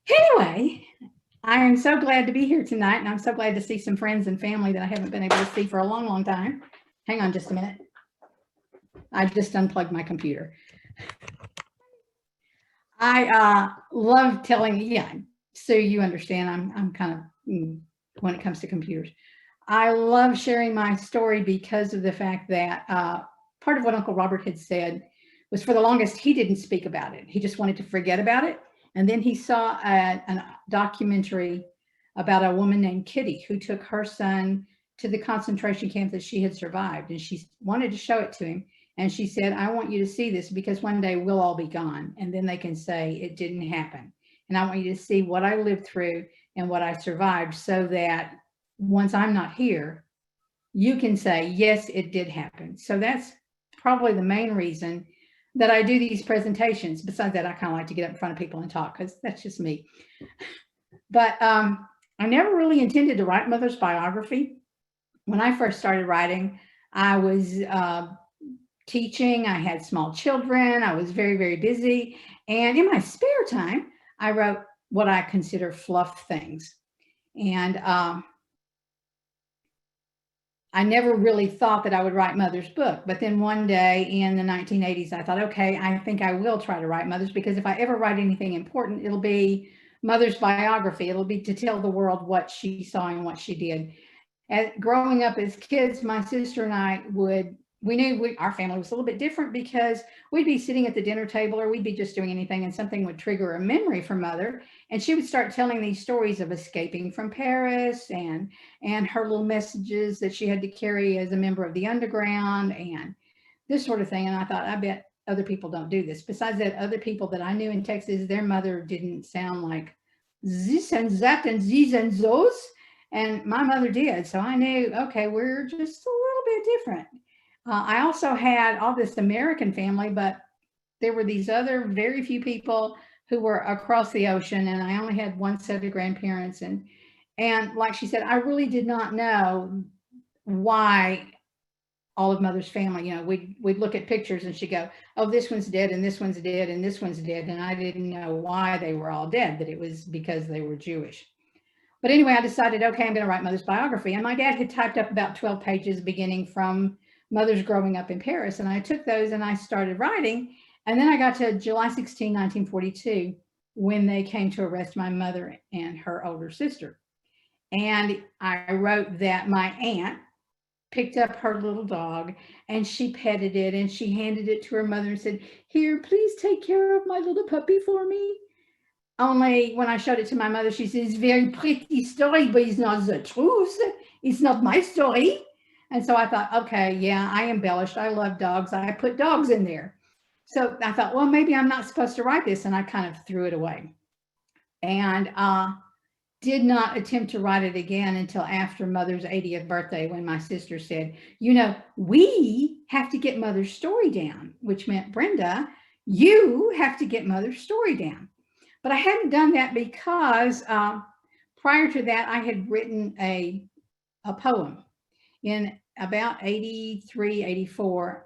Anyway, I am so glad to be here tonight, and I'm so glad to see some friends and family that I haven't been able to see for a long, long time. Hang on just a minute. I just unplugged my computer. I love telling, yeah, so you understand, I'm kind of, when it comes to computers. I love sharing my story because of the fact that part of what Uncle Robert had said was for the longest, he didn't speak about it. He just wanted to forget about it. And then he saw a documentary about a woman named Kitty who took her son to the concentration camp that she had survived. And she wanted to show it to him. And she said, I want you to see this because one day we'll all be gone. And then they can say it didn't happen. And I want you to see what I lived through and what I survived so that once I'm not here, you can say, yes, it did happen. So that's probably the main reason that I do these presentations. Besides that, I kind of like to get up in front of people and talk because that's just me. But I never really intended to write Mother's biography. When I first started writing, I was teaching. I had small children. I was very, very busy. And in my spare time, I wrote what I consider fluff things. And I never really thought that I would write Mother's book. But then one day in the 1980s, I thought, okay, I think I will try to write Mother's, because if I ever write anything important, it'll be Mother's biography. It'll be to tell the world what she saw and what she did. Growing up as kids, my sister and I we knew our family was a little bit different because we'd be sitting at the dinner table or we'd be just doing anything and something would trigger a memory from Mother. And she would start telling these stories of escaping from Paris and her little messages that she had to carry as a member of the underground and this sort of thing. And I thought, I bet other people don't do this. Besides that, other people that I knew in Texas, their mother didn't sound like this and that and these and those. And my mother did. So I knew, okay, we're just a little bit different. I also had all this American family, but there were these other very few people who were across the ocean, and I only had one set of grandparents. And like she said, I really did not know why all of Mother's family, we'd look at pictures and she'd go, oh, this one's dead and this one's dead and this one's dead. And I didn't know why they were all dead, that it was because they were Jewish. But anyway, I decided, okay, I'm going to write Mother's biography. And my dad had typed up about 12 pages beginning from Mother's growing up in Paris. And I took those and I started writing. And then I got to July 16, 1942, when they came to arrest my mother and her older sister. And I wrote that my aunt picked up her little dog and she petted it and she handed it to her mother and said, here, please take care of my little puppy for me. Only when I showed it to my mother, she says, very pretty story, but it's not the truth. It's not my story. And so I thought, okay, yeah, I embellished. I love dogs. I put dogs in there. So I thought, well, maybe I'm not supposed to write this. And I kind of threw it away and did not attempt to write it again until after Mother's 80th birthday, when my sister said, we have to get Mother's story down, which meant, Brenda, you have to get Mother's story down. But I hadn't done that because prior to that, I had written a poem. In about 83, 84,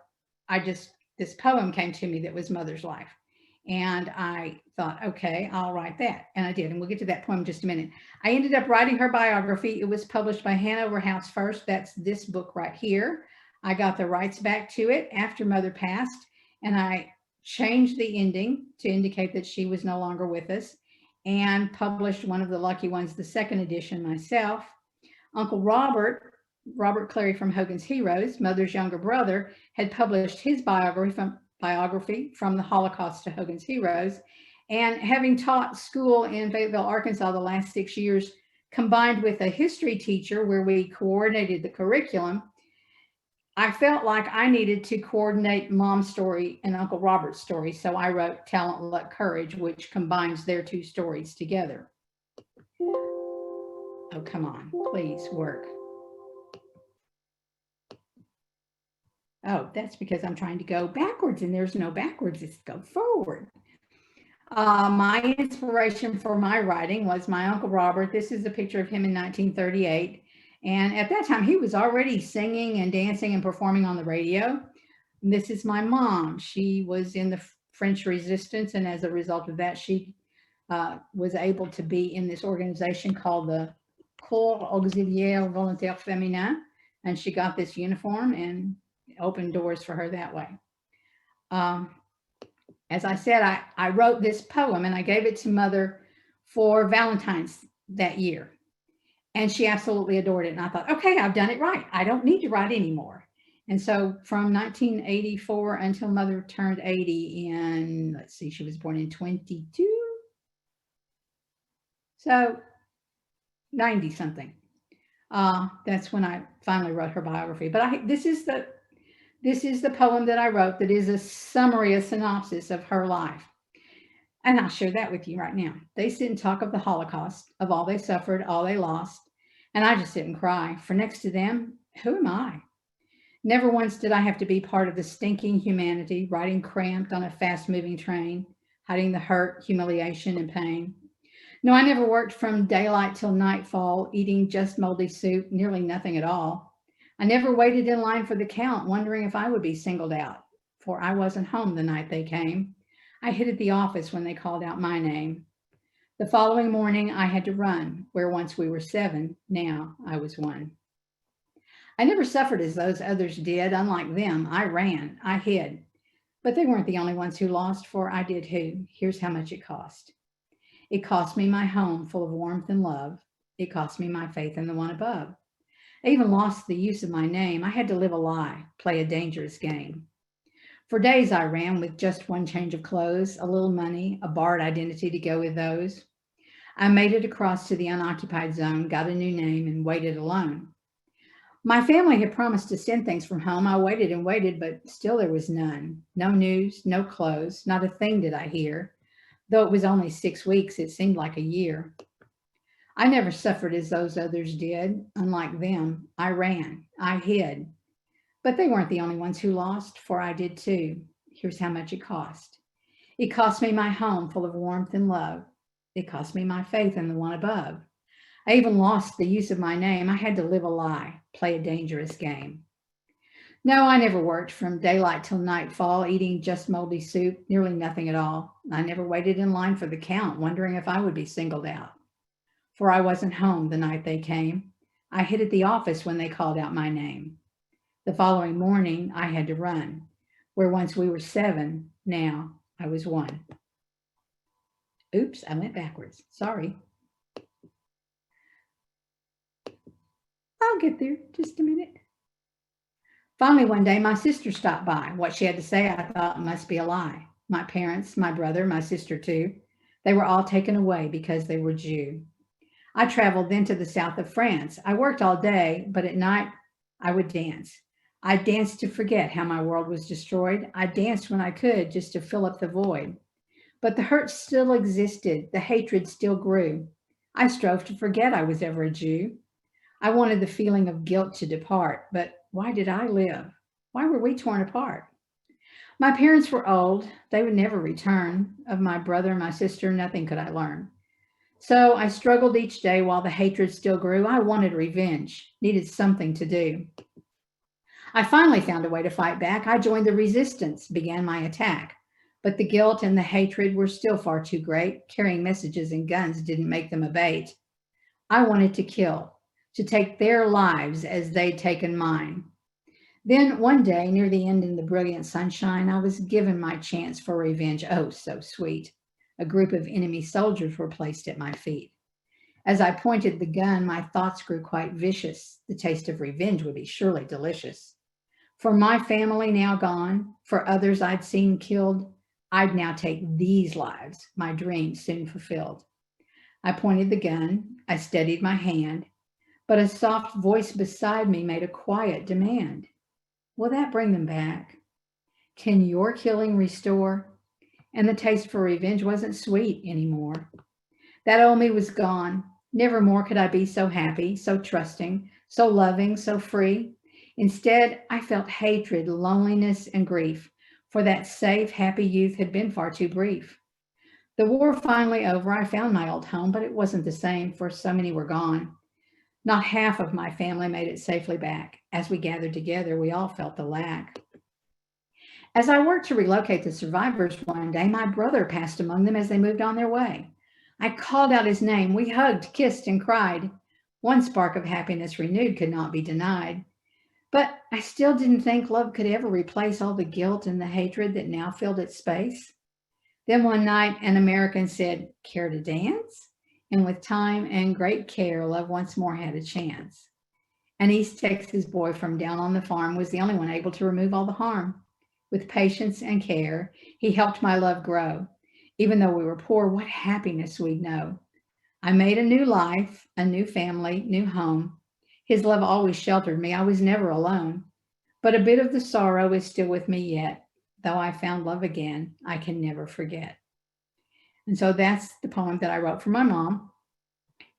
this poem came to me that was Mother's life. And I thought, okay, I'll write that. And I did. And we'll get to that poem in just a minute. I ended up writing her biography. It was published by Hanover House First. That's this book right here. I got the rights back to it after Mother passed. And I changed the ending to indicate that she was no longer with us, and published one of the lucky ones, the second edition, myself. Uncle Robert Clary from Hogans Heroes, Mother's younger brother, had published his biography from the Holocaust to Hogans Heroes. And having taught school in Fayetteville, Arkansas the last 6 years, combined with a history teacher where we coordinated the curriculum, I felt like I needed to coordinate Mom's story and Uncle Robert's story. So I wrote Talent, Luck, Courage, which combines their two stories together. Oh, come on, please work. Oh, that's because I'm trying to go backwards, and there's no backwards, it's go forward. My inspiration for my writing was my Uncle Robert. This is a picture of him in 1938. And at that time, he was already singing and dancing and performing on the radio. And this is my mom. She was in the French Resistance, and as a result of that, she was able to be in this organization called the Corps Auxiliaire Volontaire Féminin, and she got this uniform and opened doors for her that way. As I said, I wrote this poem and I gave it to Mother for Valentine's that year. And she absolutely adored it. And I thought, okay, I've done it right. I don't need to write anymore. And so from 1984 until Mother turned 80 in, let's see, she was born in 22. So 90 something. That's when I finally wrote her biography. But this is the poem that I wrote that is a summary, a synopsis of her life. And I'll share that with you right now. They sit and talk of the Holocaust, of all they suffered, all they lost. And I just sit and cry. For next to them, who am I? Never once did I have to be part of the stinking humanity, riding cramped on a fast-moving train, hiding the hurt, humiliation, and pain. No, I never worked from daylight till nightfall, eating just moldy soup, nearly nothing at all. I never waited in line for the count, wondering if I would be singled out, for I wasn't home the night they came. I hid at the office when they called out my name. The following morning, I had to run, where once we were 7, now I was 1. I never suffered as those others did. Unlike them, I ran, I hid. But they weren't the only ones who lost, for I did too. Here's how much it cost. It cost me my home full of warmth and love. It cost me my faith in the one above. I even lost the use of my name. I had to live a lie, play a dangerous game. For days I ran with just one change of clothes, a little money, a borrowed identity to go with those. I made it across to the unoccupied zone, got a new name, and waited alone. My family had promised to send things from home. I waited and waited, but still there was none. No news, no clothes, not a thing did I hear. Though it was only 6 weeks, it seemed like a year. I never suffered as those others did. Unlike them, I ran, I hid. But they weren't the only ones who lost, for I did too. Here's how much it cost. It cost me my home full of warmth and love. It cost me my faith in the one above. I even lost the use of my name. I had to live a lie, play a dangerous game. No, I never worked from daylight till nightfall, eating just moldy soup, nearly nothing at all. I never waited in line for the count, wondering if I would be singled out. For I wasn't home the night they came. I hid at the office when they called out my name. The following morning, I had to run. Where once we were 7, now I was 1. Oops, I went backwards. Sorry. I'll get there. Just a minute. Finally, one day, my sister stopped by. What she had to say, I thought must be a lie. My parents, my brother, my sister too, they were all taken away because they were Jew. I traveled then to the south of France. I worked all day, but at night I would dance. I danced to forget how my world was destroyed. I danced when I could just to fill up the void. But the hurt still existed. The hatred still grew. I strove to forget I was ever a Jew. I wanted the feeling of guilt to depart, but why did I live? Why were we torn apart? My parents were old. They would never return. Of my brother and my sister, nothing could I learn. So I struggled each day while the hatred still grew. I wanted revenge, needed something to do. I finally found a way to fight back. I joined the resistance, began my attack. But the guilt and the hatred were still far too great. Carrying messages and guns didn't make them abate. I wanted to kill, to take their lives as they'd taken mine. Then one day, near the end in the brilliant sunshine, I was given my chance for revenge. Oh, so sweet. A group of enemy soldiers were placed at my feet. As I pointed the gun, my thoughts grew quite vicious. The taste of revenge would be surely delicious. For my family now gone, for others I'd seen killed, I'd now take these lives, my dreams soon fulfilled. I pointed the gun, I steadied my hand, but a soft voice beside me made a quiet demand. Will that bring them back? Can your killing restore? And the taste for revenge wasn't sweet anymore. That old me was gone. Never more could I be so happy, so trusting, so loving, so free. Instead, I felt hatred, loneliness, and grief, for that safe, happy youth had been far too brief. The war finally over, I found my old home, but it wasn't the same, for so many were gone. Not half of my family made it safely back. As we gathered together, we all felt the lack. As I worked to relocate the survivors one day, my brother passed among them as they moved on their way. I called out his name. We hugged, kissed, and cried. One spark of happiness renewed could not be denied. But I still didn't think love could ever replace all the guilt and the hatred that now filled its space. Then one night, an American said, "Care to dance?" And with time and great care, love once more had a chance. An East Texas boy from down on the farm was the only one able to remove all the harm. With patience and care, he helped my love grow. Even though we were poor, what happiness we'd know. I made a new life, a new family, new home. His love always sheltered me. I was never alone. But a bit of the sorrow is still with me yet. Though I found love again, I can never forget. And so that's the poem that I wrote for my mom.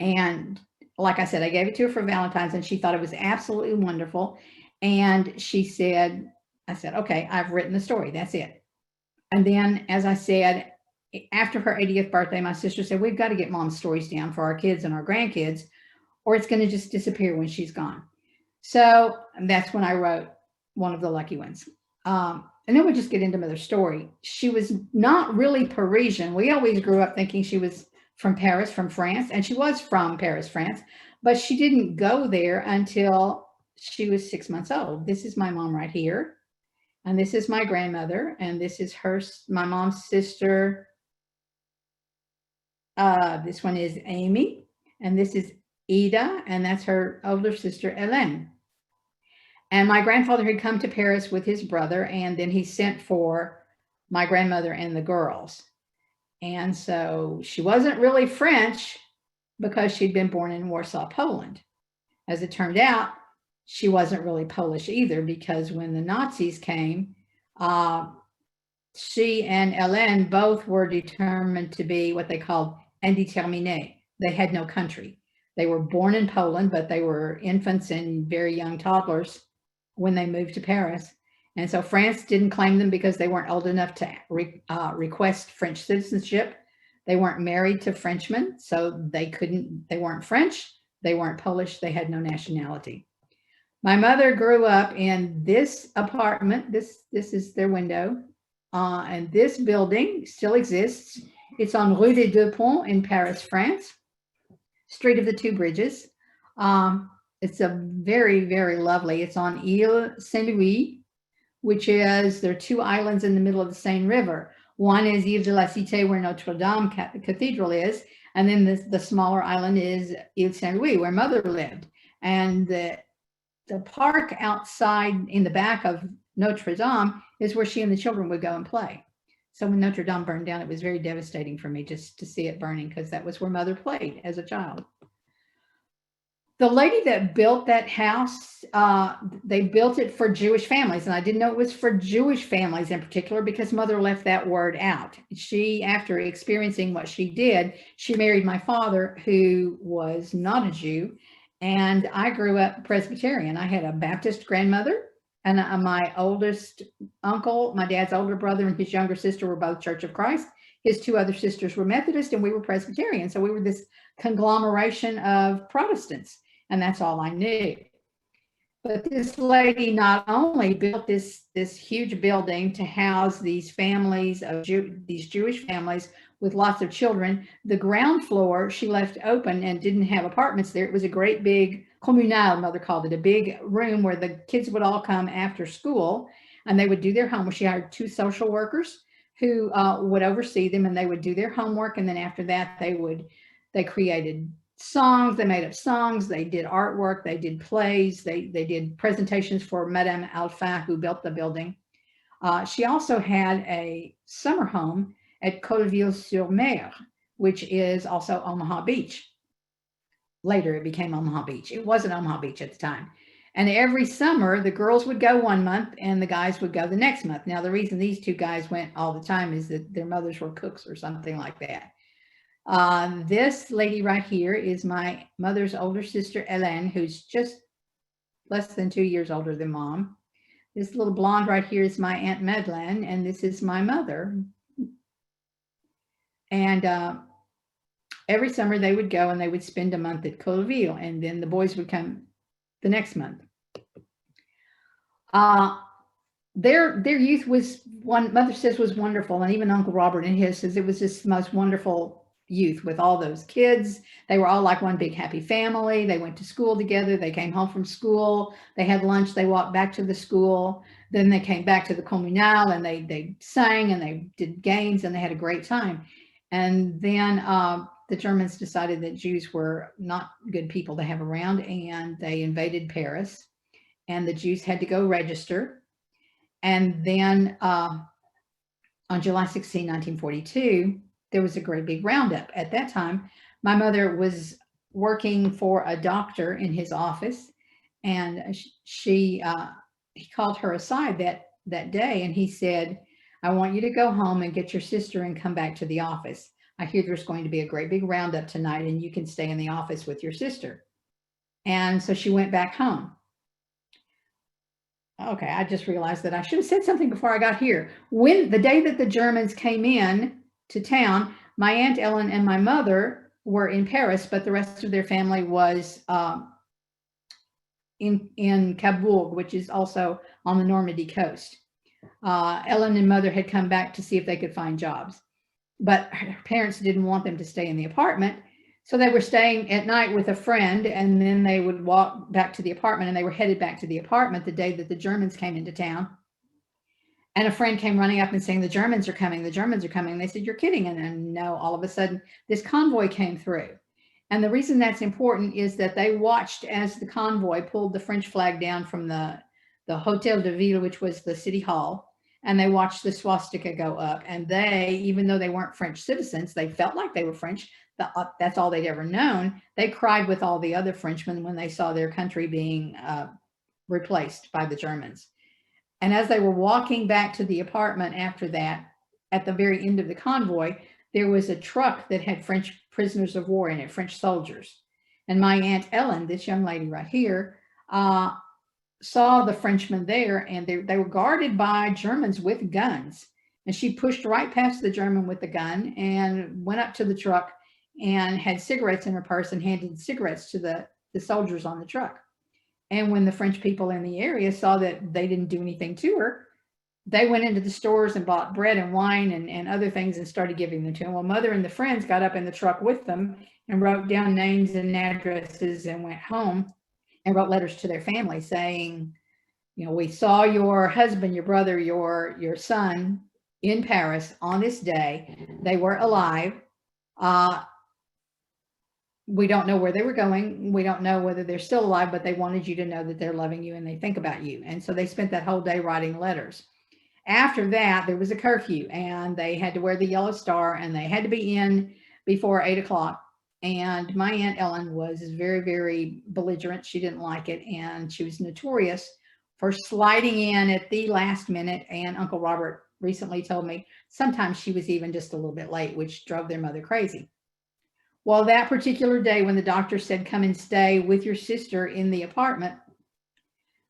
And like I said, I gave it to her for Valentine's and she thought it was absolutely wonderful. And she said, I said, okay, I've written the story. That's it. And then, as I said, after her 80th birthday, my sister said, we've got to get mom's stories down for our kids and our grandkids, or it's going to just disappear when she's gone. So that's when I wrote One of the Lucky Ones. And then we just get into mother's story. She was not really Parisian. We always grew up thinking she was from Paris, from France, and she was from Paris, France, but she didn't go there until she was 6 months old. This is my mom right here, and this is my grandmother, and this is my mom's sister. This one is Amy, and this is Ida, and that's her older sister, Hélène. And my grandfather had come to Paris with his brother, and then he sent for my grandmother and the girls. And so she wasn't really French because she'd been born in Warsaw, Poland. As it turned out, she wasn't really Polish either, because when the Nazis came, she and Hélène both were determined to be what they called indéterminés. They had no country. They were born in Poland, but they were infants and very young toddlers when they moved to Paris. And so France didn't claim them because they weren't old enough to request French citizenship. They weren't married to Frenchmen, so they weren't French, they weren't Polish, they had no nationality. My mother grew up in this apartment. This is their window. And this building still exists. It's on Rue des Deux Ponts in Paris, France, Street of the Two Bridges. It's a very, very lovely. It's on Ile Saint-Louis, which is, there are two islands in the middle of the Seine River. One is Ile de la Cité, where Notre Dame Cathedral is, and then the smaller island is Ile Saint-Louis, where mother lived. And the park outside in the back of Notre Dame is where she and the children would go and play. So when Notre Dame burned down, it was very devastating for me just to see it burning, because that was where mother played as a child. The lady that built that house, they built it for Jewish families. And I didn't know it was for Jewish families in particular because mother left that word out. She, after experiencing what she did, she married my father, who was not a Jew. And I grew up Presbyterian. I had a Baptist grandmother, and my oldest uncle, my dad's older brother, and his younger sister were both Church of Christ. His two other sisters were Methodist, and we were Presbyterian. So we were this conglomeration of Protestants. And that's all I knew. But this lady not only built this huge building to house these families of these Jewish families with lots of children, the ground floor she left open and didn't have apartments there. It was a great big communal, mother called it, a big room where the kids would all come after school and they would do their homework. She hired 2 social workers who would oversee them, and they would do their homework. And then after that, they created songs, they made up songs, they did artwork, they did plays, they did presentations for Madame Alphin, who built the building. She also had a summer home at Colleville-sur-Mer, which is also Omaha Beach. Later, it became Omaha Beach. It wasn't Omaha Beach at the time. And every summer, the girls would go one month and the guys would go the next month. Now, the reason these 2 guys went all the time is that their mothers were cooks or something like that. This lady right here is my mother's older sister, Hélène, who's just less than 2 years older than mom. This little blonde right here is my Aunt Madeleine, and this is my mother. And every summer they would go and they would spend a month at Colleville, and then the boys would come the next month. Their youth was, mother says, was wonderful, and even Uncle Robert and his says it was just the most wonderful youth with all those kids. They were all like one big happy family. They went to school together. They came home from school. They had lunch. They walked back to the school. Then they came back to the communal and they sang and they did games and they had a great time. And then the Germans decided that Jews were not good people to have around, and they invaded Paris, and the Jews had to go register. And then on July 16, 1942, there was a great big roundup. At that time, my mother was working for a doctor in his office, and he called her aside that day, and he said, I want you to go home and get your sister and come back to the office. I hear there's going to be a great big roundup tonight, and you can stay in the office with your sister. And so she went back home. Okay, I just realized that I should have said something before I got here. When the day that the Germans came in to town, my Aunt Ellen and my mother were in Paris, but the rest of their family was in Cabourg, which is also on the Normandy coast. Ellen and mother had come back to see if they could find jobs, but her parents didn't want them to stay in the apartment. So they were staying at night with a friend, and then they would walk back to the apartment, and they were headed back to the apartment the day that the Germans came into town. And a friend came running up and saying, the Germans are coming, the Germans are coming. And they said, you're kidding. And then no, all of a sudden this convoy came through. And the reason that's important is that they watched as the convoy pulled the French flag down from the Hotel de Ville, which was the city hall, and they watched the swastika go up. And they, even though they weren't French citizens, they felt like they were French. That's all they'd ever known. They cried with all the other Frenchmen when they saw their country being replaced by the Germans. And as they were walking back to the apartment after that, at the very end of the convoy, there was a truck that had French prisoners of war in it, French soldiers. And my Aunt Ellen, this young lady right here, saw the Frenchmen there, and they were guarded by Germans with guns. And she pushed right past the German with the gun and went up to the truck and had cigarettes in her purse and handed cigarettes to the soldiers on the truck. And when the French people in the area saw that they didn't do anything to her, they went into the stores and bought bread and wine and other things and started giving them to them. Well, mother and the friends got up in the truck with them and wrote down names and addresses and went home and wrote letters to their family saying, you know, we saw your husband, your brother, your son in Paris on this day. They were alive. We don't know where they were going. We don't know whether they're still alive, but they wanted you to know that they're loving you and they think about you. And so they spent that whole day writing letters. After that, there was a curfew, and they had to wear the yellow star, and they had to be in before 8 o'clock. And my Aunt Ellen was very, very belligerent. She didn't like it, and she was notorious for sliding in at the last minute. And Uncle Robert recently told me sometimes she was even just a little bit late, which drove their mother crazy. Well, that particular day when the doctor said, come and stay with your sister in the apartment,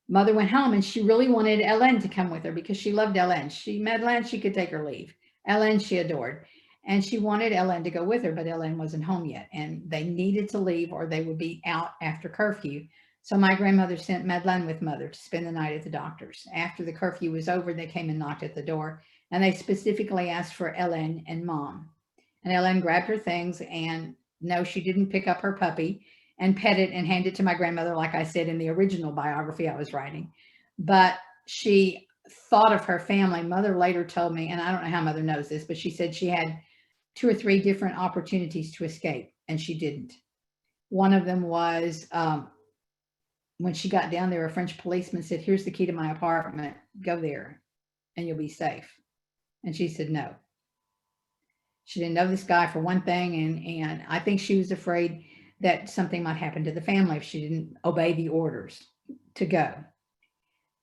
mother went home, and she really wanted Hélène to come with her because she loved Hélène. Madeleine, she could take her leave. Hélène, she adored. And she wanted Hélène to go with her, but Hélène wasn't home yet. And they needed to leave or they would be out after curfew. So my grandmother sent Madeleine with mother to spend the night at the doctor's. After the curfew was over, they came and knocked at the door, and they specifically asked for Hélène and mom. And Hélène grabbed her things, and no, she didn't pick up her puppy and pet it and hand it to my grandmother, like I said in the original biography I was writing. But she thought of her family. Mother later told me, and I don't know how mother knows this, but she said she had 2 or 3 different opportunities to escape, and she didn't. One of them was when she got down there, a French policeman said, here's the key to my apartment. Go there and you'll be safe. And she said, no. She didn't know this guy for one thing, and I think she was afraid that something might happen to the family if she didn't obey the orders to go.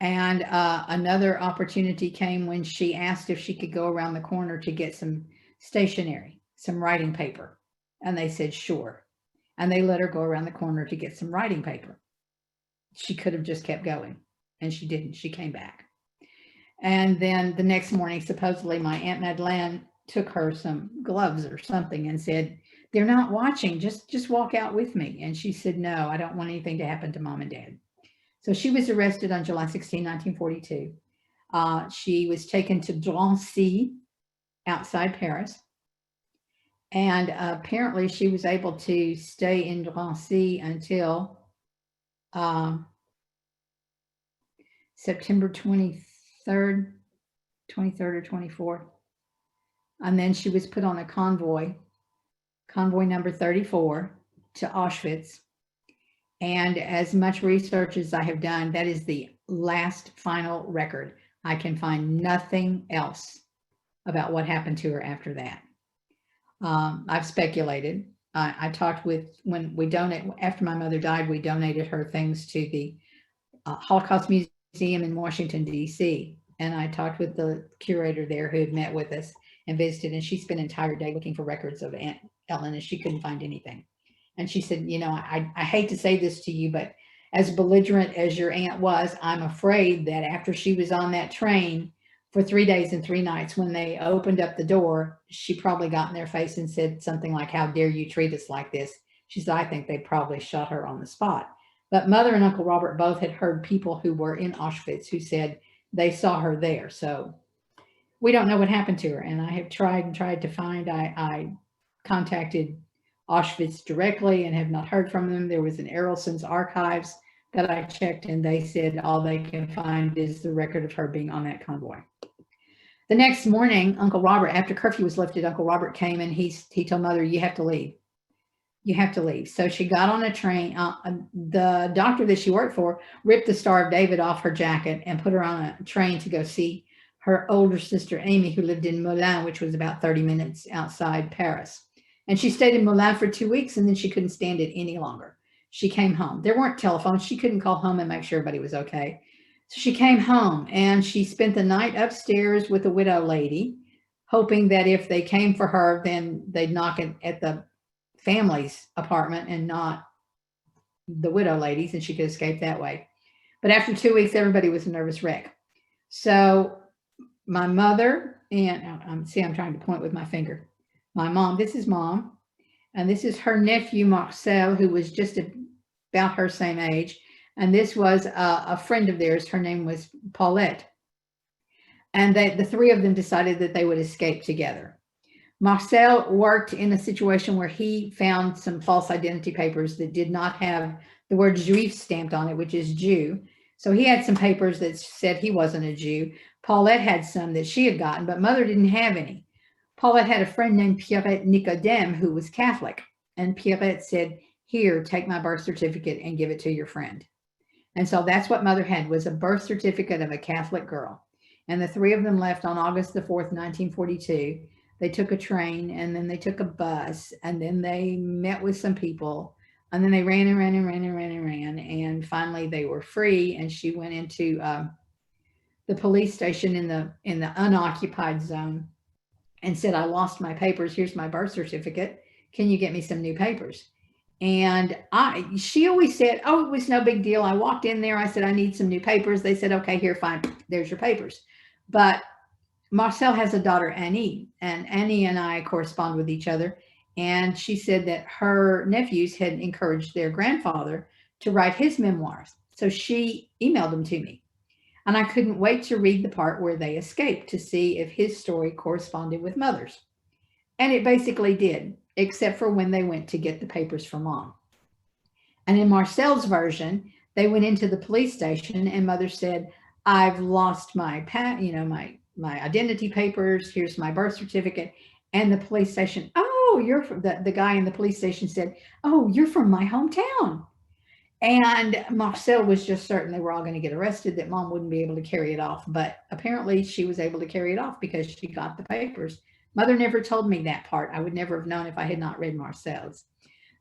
And another opportunity came when she asked if she could go around the corner to get some stationery, some writing paper. And they said, sure. And they let her go around the corner to get some writing paper. She could have just kept going, and she didn't. She came back. And then the next morning, supposedly my Aunt Madeleine took her some gloves or something and said, they're not watching, just walk out with me. And she said, no, I don't want anything to happen to mom and dad. So she was arrested on July 16, 1942. She was taken to Drancy outside Paris. And apparently she was able to stay in Drancy until um, September 23rd, 23rd or 24th. And then she was put on a convoy number 34, to Auschwitz. And as much research as I have done, that is the last final record. I can find nothing else about what happened to her after that. I've speculated. I talked with, when we donate, after my mother died, we donated her things to the Holocaust Museum in Washington, D.C. And I talked with the curator there who had met with us and visited, and she spent an entire day looking for records of Aunt Ellen, and she couldn't find anything. And she said, you know, I hate to say this to you, but as belligerent as your aunt was, I'm afraid that after she was on that train for 3 days and 3 nights, when they opened up the door, she probably got in their face and said something like, how dare you treat us like this? She said, I think they probably shot her on the spot. But Mother and Uncle Robert both had heard people who were in Auschwitz who said they saw her there. So we don't know what happened to her. And I have tried and tried to find, I contacted Auschwitz directly and have not heard from them. There was an Erelson's archives that I checked, and they said all they can find is the record of her being on that convoy. The next morning, Uncle Robert, after curfew was lifted, Uncle Robert came and he told Mother, you have to leave. You have to leave. So she got on a train. The doctor that she worked for ripped the Star of David off her jacket and put her on a train to go see her older sister, Amy, who lived in Moulins, which was about 30 minutes outside Paris. And she stayed in Moulins for 2 weeks, and then she couldn't stand it any longer. She came home. There weren't telephones. She couldn't call home and make sure everybody was okay. So she came home, and she spent the night upstairs with a widow lady, hoping that if they came for her, then they'd knock at the family's apartment and not the widow ladies, and she could escape that way. But after 2 weeks, everybody was a nervous wreck. So my mother, and see, I'm trying to point with my finger. My mom, this is Mom, and this is her nephew, Marcel, who was just about her same age. And this was a friend of theirs. Her name was Paulette. And the three of them decided that they would escape together. Marcel worked in a situation where he found some false identity papers that did not have the word Juif stamped on it, which is Jew. So he had some papers that said he wasn't a Jew. Paulette had some that she had gotten, but Mother didn't have any. Paulette had a friend named Pierrette Nicodème who was Catholic. And Pierrette said, here, take my birth certificate and give it to your friend. And so that's what Mother had, was a birth certificate of a Catholic girl. And the three of them left on August the 4th, 1942. They took a train, and then they took a bus, and then they met with some people, and then they ran and ran and ran and ran and ran. And finally they were free, and she went into the police station in the unoccupied zone and said, I lost my papers. Here's my birth certificate. Can you get me some new papers? And she always said, oh, it was no big deal. I walked in there. I said, I need some new papers. They said, okay, here, fine. There's your papers. But Marcel has a daughter, Annie, and Annie and I correspond with each other. And she said that her nephews had encouraged their grandfather to write his memoirs. So she emailed them to me. And I couldn't wait to read the part where they escaped to see if his story corresponded with Mother's. And it basically did, except for when they went to get the papers from Mom. And in Marcel's version, they went into the police station, and Mother said, I've lost my identity papers. Here's my birth certificate. And the police station, oh, you're from the guy in the police station said, oh, you're from my hometown. And Marcel was just certain they were all going to get arrested, that Mom wouldn't be able to carry it off. But apparently she was able to carry it off because she got the papers. Mother never told me that part. I would never have known if I had not read Marcel's.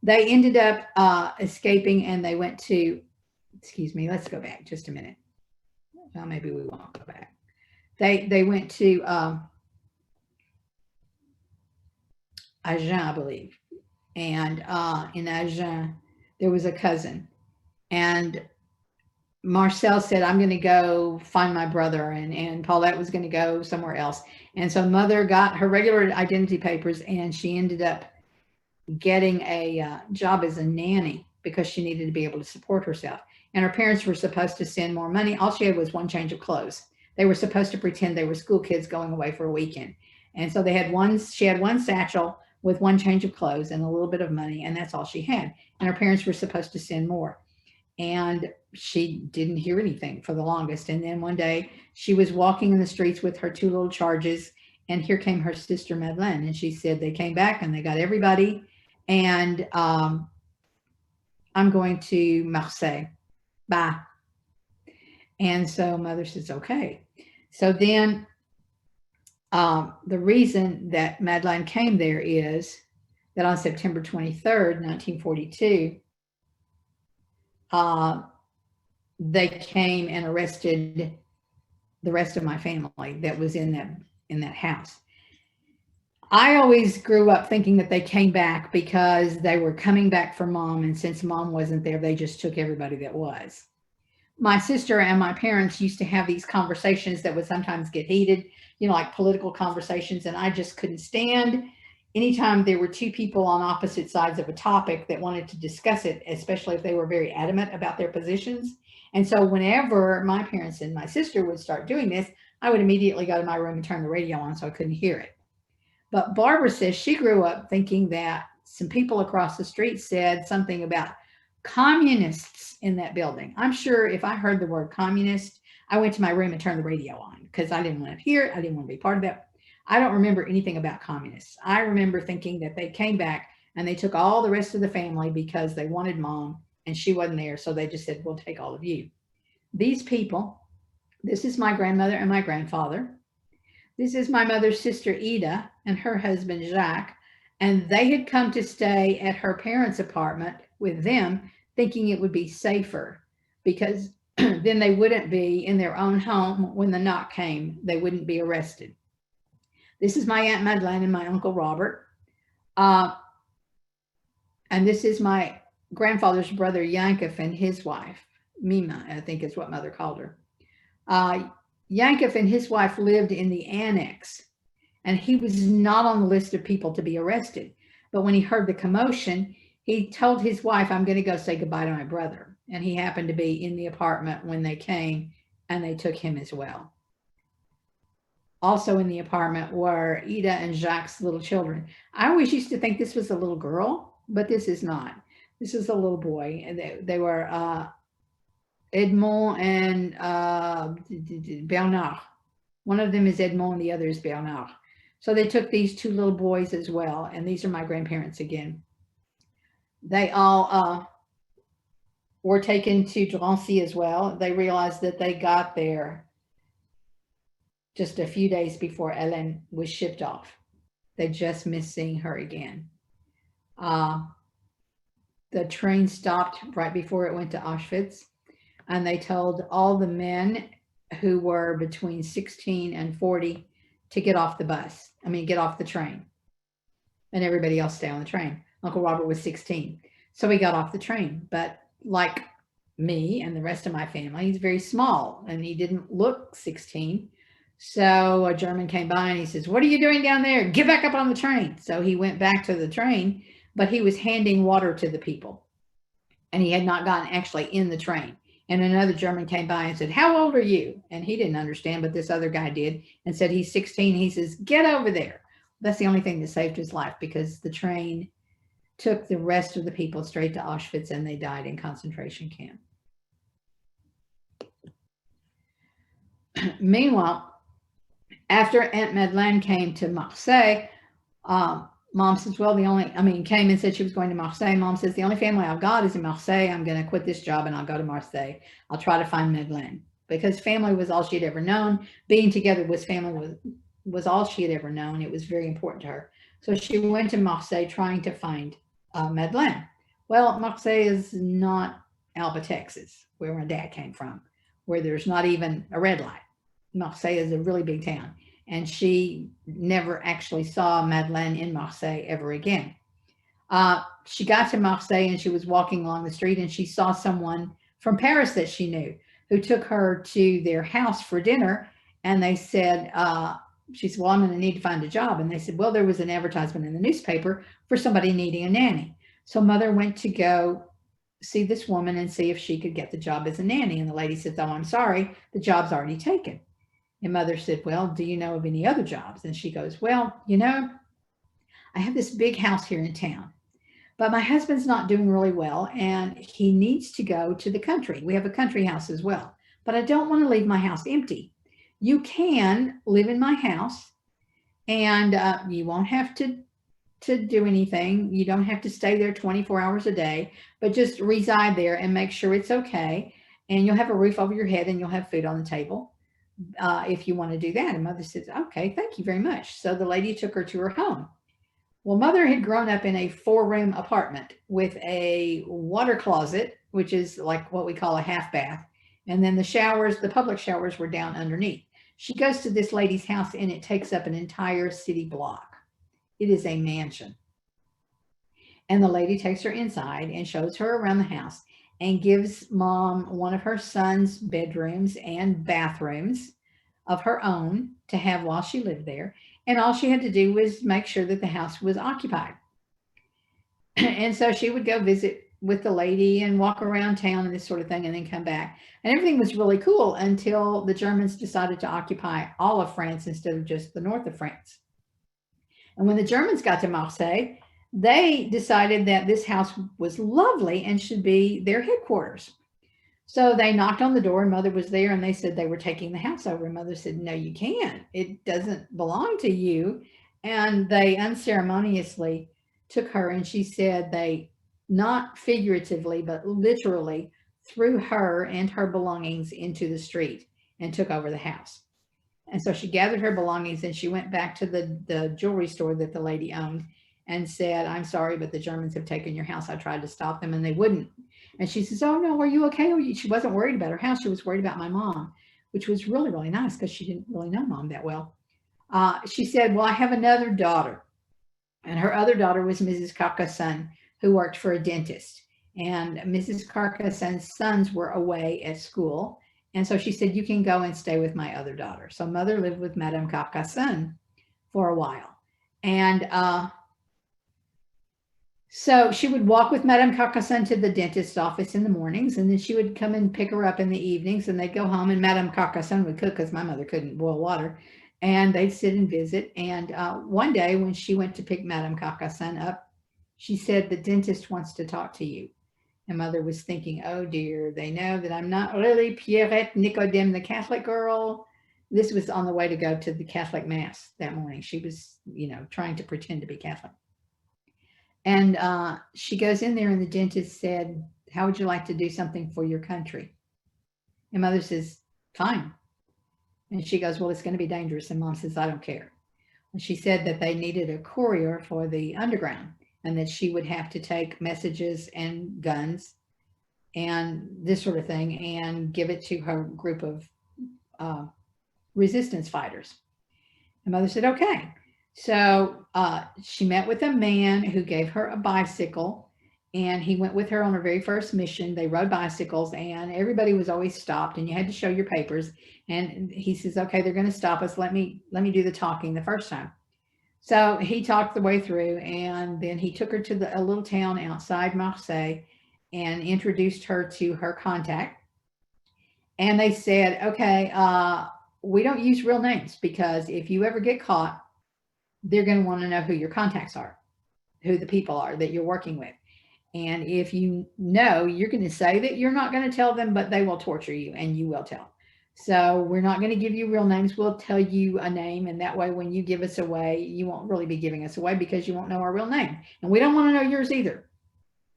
They ended up escaping, and they went to, excuse me, let's go back just a minute. Well, maybe we won't go back. They went to Agen, I believe. And in Agen, there was a cousin. And Marcel said, I'm going to go find my brother. And Paulette was going to go somewhere else. And so Mother got her regular identity papers, and she ended up getting a job as a nanny because she needed to be able to support herself. And her parents were supposed to send more money. All she had was one change of clothes. They were supposed to pretend they were school kids going away for a weekend. And so she had one satchel, with one change of clothes and a little bit of money, and that's all she had. And her parents were supposed to send more. And she didn't hear anything for the longest. And then one day she was walking in the streets with her two little charges, and here came her sister Madeleine, and she said they came back and they got everybody, and I'm going to Marseille. Bye. And so mother says, okay. So then the reason that Madeleine came there is that on September 23rd, 1942, they came and arrested the rest of my family that was in that house. I always grew up thinking that they came back because they were coming back for mom, and since mom wasn't there, they just took everybody that was. My sister and my parents used to have these conversations that would sometimes get heated, like political conversations, and I just couldn't stand anytime there were two people on opposite sides of a topic that wanted to discuss it, especially if they were very adamant about their positions. And so whenever my parents and my sister would start doing this, I would immediately go to my room and turn the radio on so I couldn't hear it. But Barbara says she grew up thinking that some people across the street said something about communists in that building. I'm sure if I heard the word communist, I went to my room and turned the radio on because I didn't want to hear it. I didn't want to be part of that. I don't remember anything about communists. I remember thinking that they came back and they took all the rest of the family because they wanted mom and she wasn't there. So they just said, we'll take all of you. These people, this is my grandmother and my grandfather. This is my mother's sister, Ida, and her husband, Jacques. And they had come to stay at her parents' apartment with them, thinking it would be safer because then they wouldn't be in their own home when the knock came. They wouldn't be arrested. This is my Aunt Madeleine and my Uncle Robert. And this is my grandfather's brother, Yankov, and his wife, Mima, I think is what mother called her. Yankov and his wife lived in the annex, and he was not on the list of people to be arrested. But when he heard the commotion, he told his wife, I'm going to go say goodbye to my brother. And he happened to be in the apartment when they came, and they took him as well. Also in the apartment were Ida and Jacques' little children. I always used to think this was a little girl, but this is not. This is a little boy. And they were Edmond and Bernard. One of them is Edmond and the other is Bernard. So they took these two little boys as well. And these are my grandparents again. They all were taken to Drancy as well. They realized that they got there just a few days before Ellen was shipped off. They just missed seeing her again. The train stopped right before it went to Auschwitz, and they told all the men who were between 16 and 40 to get off get off the train, and everybody else stay on the train. Uncle Robert was 16, so he got off the train. But like me and the rest of my family, he's very small, and he didn't look 16. So a German came by and he says, what are you doing down there? Get back up on the train. So he went back to the train, but he was handing water to the people, and he had not gotten actually in the train. And another German came by and said, how old are you? And he didn't understand, but this other guy did, and said he's 16. He says, get over there. That's the only thing that saved his life, because the train took the rest of the people straight to Auschwitz, and they died in concentration camp. Meanwhile, after Aunt Madeleine came to Marseille, Mom says, well, came and said she was going to Marseille. Mom says, the only family I've got is in Marseille. I'm going to quit this job and I'll go to Marseille. I'll try to find Madeleine, because family was all she'd ever known. Being together with family was all she had ever known. It was very important to her. So she went to Marseille trying to find Madeleine. Well, Marseille is not Alba, Texas, where my dad came from, where there's not even a red light. Marseille is a really big town, and she never actually saw Madeleine in Marseille ever again. She got to Marseille and she was walking along the street, and she saw someone from Paris that she knew who took her to their house for dinner. And they said, she said, well, I'm going to need to find a job. And they said, well, there was an advertisement in the newspaper for somebody needing a nanny. So mother went to go see this woman and see if she could get the job as a nanny. And the lady said, oh, I'm sorry, the job's already taken. And mother said, well, do you know of any other jobs? And she goes, well, I have this big house here in town, but my husband's not doing really well and he needs to go to the country. We have a country house as well, but I don't want to leave my house empty. You can live in my house and you won't have to do anything. You don't have to stay there 24 hours a day, but just reside there and make sure it's okay. And you'll have a roof over your head and you'll have food on the table if you want to do that. And mother says, okay, thank you very much. So the lady took her to her home. Well, mother had grown up in a 4-room apartment with a water closet, which is like what we call a half bath. And then the showers, the public showers were down underneath. She goes to this lady's house and it takes up an entire city block. It is a mansion. And the lady takes her inside and shows her around the house and gives mom one of her son's bedrooms and bathrooms of her own to have while she lived there. And all she had to do was make sure that the house was occupied. And so she would go visit with the lady and walk around town and this sort of thing and then come back. And everything was really cool until the Germans decided to occupy all of France instead of just the north of France. And when the Germans got to Marseille, they decided that this house was lovely and should be their headquarters. So they knocked on the door and mother was there and they said they were taking the house over. And mother said, no, you can't. It doesn't belong to you. And they unceremoniously took her and she said they, not figuratively, but literally threw her and her belongings into the street and took over the house. And so she gathered her belongings and she went back to the jewelry store that the lady owned and said, I'm sorry, but the Germans have taken your house. I tried to stop them and they wouldn't. And she says, oh no, are you okay? She wasn't worried about her house. She was worried about my mom, which was really, really nice because she didn't really know mom that well. She said, well, I have another daughter. And her other daughter was Mrs. Carcassonne, who worked for a dentist. And Mrs. Carcassonne's sons were away at school. And so she said, you can go and stay with my other daughter. So mother lived with Madame Carcassonne for a while. And so she would walk with Madame Carcassonne to the dentist's office in the mornings, and then she would come and pick her up in the evenings, and they'd go home, and Madame Carcassonne would cook because my mother couldn't boil water, and they'd sit and visit. And one day when she went to pick Madame Carcassonne up, she said, the dentist wants to talk to you. And mother was thinking, oh dear, they know that I'm not really Pierrette Nicodème, the Catholic girl. This was on the way to go to the Catholic Mass that morning. She was, trying to pretend to be Catholic. And she goes in there and the dentist said, how would you like to do something for your country? And mother says, fine. And she goes, well, it's going to be dangerous. And mom says, I don't care. And she said that they needed a courier for the underground and that she would have to take messages and guns and this sort of thing and give it to her group of resistance fighters. And mother said, okay. So she met with a man who gave her a bicycle and he went with her on her very first mission. They rode bicycles and everybody was always stopped and you had to show your papers. And he says, okay, they're going to stop us. Let me do the talking the first time. So he talked the way through and then he took her to a little town outside Marseille and introduced her to her contact. And they said, okay, we don't use real names because if you ever get caught, they're going to want to know who your contacts are, who the people are that you're working with. And if you know, you're going to say that you're not going to tell them, but they will torture you and you will tell. So we're not going to give you real names. We'll tell you a name. And that way, when you give us away, you won't really be giving us away because you won't know our real name. And we don't want to know yours either.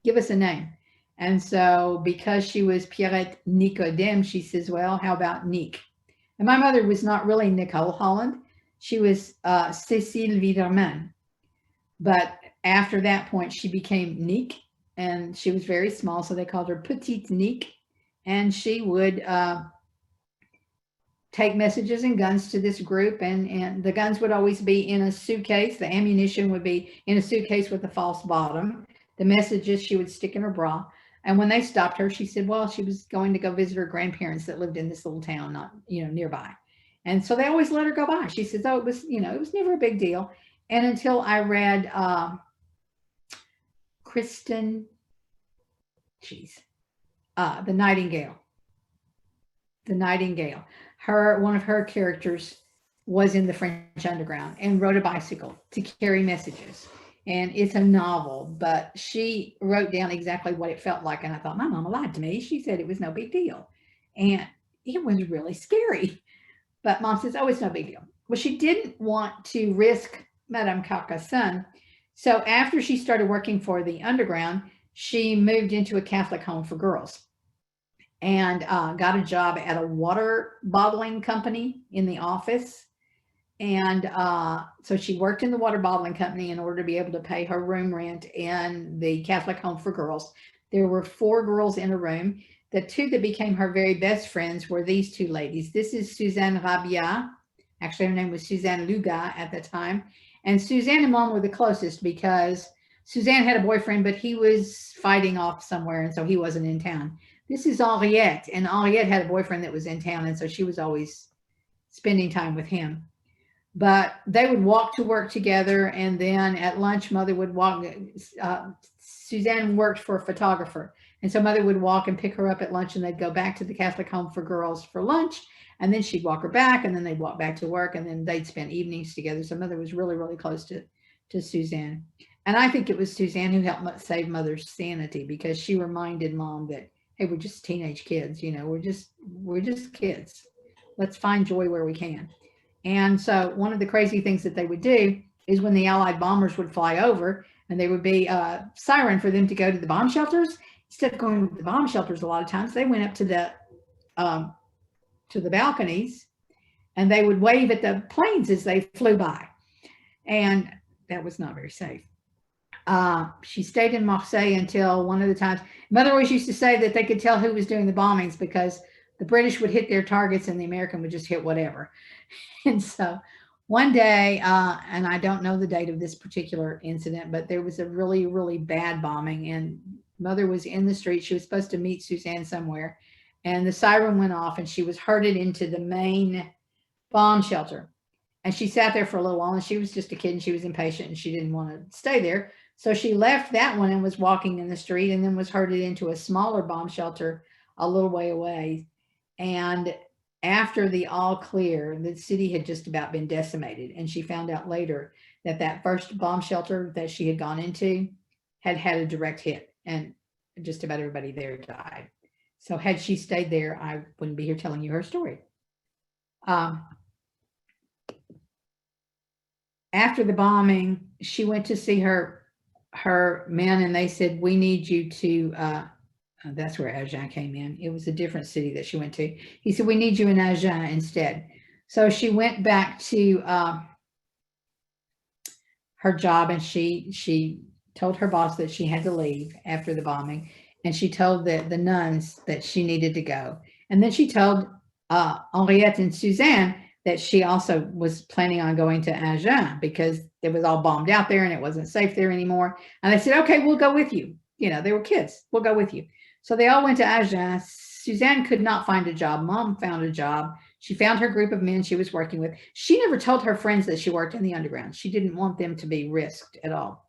Give us a name. And so because she was Pierrette Nicodème, she says, well, how about Nick? And my mother was not really Nicole Holland. She was Cécile Widerman. But after that point, she became Nick. And she was very small, so they called her Petite Nick. And she would take messages and guns to this group. And the guns would always be in a suitcase. The ammunition would be in a suitcase with a false bottom. The messages she would stick in her bra. And when they stopped her, she said, well, she was going to go visit her grandparents that lived in this little town, not, nearby. And so they always let her go by. She says, oh, it was, it was never a big deal. And until I read Kristen, The Nightingale. The Nightingale. One of her characters was in the French underground and rode a bicycle to carry messages. and it's a novel, but she wrote down exactly what it felt like. And I thought, my mama lied to me. She said it was no big deal. And it was really scary. But mom says, oh, it's no big deal. Well, she didn't want to risk Madame Carcassonne. So after she started working for the Underground, she moved into a Catholic home for girls and got a job at a water bottling company in the office. And so she worked in the water bottling company in order to be able to pay her room rent in the Catholic home for girls. There were 4 girls in a room. The 2 that became her very best friends were these 2 ladies. This is Suzanne Rabia. Actually, her name was Suzanne Luga at the time. And Suzanne and mom were the closest because Suzanne had a boyfriend, but he was fighting off somewhere, and so he wasn't in town. This is Henriette, and Henriette had a boyfriend that was in town, and so she was always spending time with him. But they would walk to work together, and then at lunch, mother would walk. Suzanne worked for a photographer, and so mother would walk and pick her up at lunch, and they'd go back to the Catholic home for girls for lunch, and then she'd walk her back, and then they'd walk back to work, and then they'd spend evenings together. So mother was really, really close to Suzanne. And I think it was Suzanne who helped save mother's sanity, because she reminded mom that, hey, we're just teenage kids, we're just kids. Let's find joy where we can. And so one of the crazy things that they would do is when the Allied bombers would fly over and there would be a siren for them to go to the bomb shelters, instead of going to the bomb shelters, a lot of times they went up to the balconies and they would wave at the planes as they flew by. And that was not very safe. She stayed in Marseille until one of the times. Mother always used to say that they could tell who was doing the bombings because the British would hit their targets and the American would just hit whatever. And so one day, and I don't know the date of this particular incident, but there was a really, really bad bombing, and mother was in the street. She was supposed to meet Suzanne somewhere, and the siren went off, and she was herded into the main bomb shelter. And she sat there for a little while, and she was just a kid, and she was impatient, and she didn't want to stay there. So she left that one and was walking in the street, and then was herded into a smaller bomb shelter a little way away. And after the all clear, the city had just about been decimated. And she found out later that that first bomb shelter that she had gone into had had a direct hit, and just about everybody there died. So had she stayed there, I wouldn't be here telling you her story. After the bombing, she went to see her men, and they said, we need you to, that's where Agen came in. It was a different city that she went to. He said, we need you in Agen instead. So she went back to her job, and she told her boss that she had to leave after the bombing. And she told the nuns that she needed to go. And then she told Henriette and Suzanne that she also was planning on going to Agen because it was all bombed out there and it wasn't safe there anymore. And they said, okay, we'll go with you. They were kids. We'll go with you. So they all went to Agen. Suzanne could not find a job. Mom found a job. She found her group of men she was working with. She never told her friends that she worked in the underground. She didn't want them to be risked at all.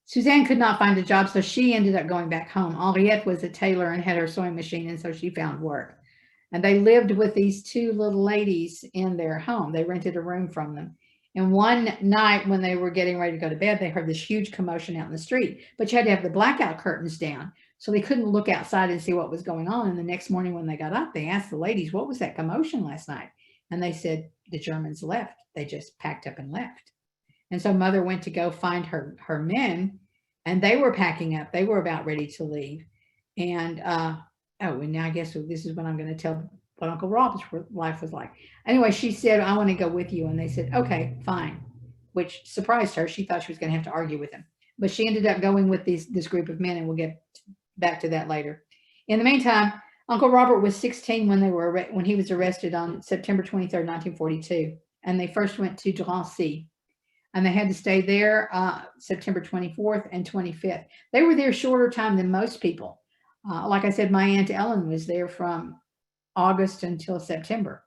Suzanne could not find a job, so she ended up going back home. Henriette was a tailor and had her sewing machine, and so she found work. And they lived with these 2 little ladies in their home. They rented a room from them. And one night when they were getting ready to go to bed, they heard this huge commotion out in the street. But you had to have the blackout curtains down, so they couldn't look outside and see what was going on. And the next morning when they got up, they asked the ladies, what was that commotion last night? And they said, the Germans left. They just packed up and left. And so mother went to go find her men, and they were packing up. They were about ready to leave. And and now I guess this is when I'm going to tell what Uncle Rob's life was like. Anyway, she said, I want to go with you. And they said, okay, fine, which surprised her. She thought she was going to have to argue with him. But she ended up going with this group of men, and we'll get back to that later. In the meantime, Uncle Robert was 16 when he was arrested on September 23rd, 1942. And they first went to Drancy. And they had to stay there September 24th and 25th. They were there shorter time than most people. Like I said, my Aunt Ellen was there from August until September.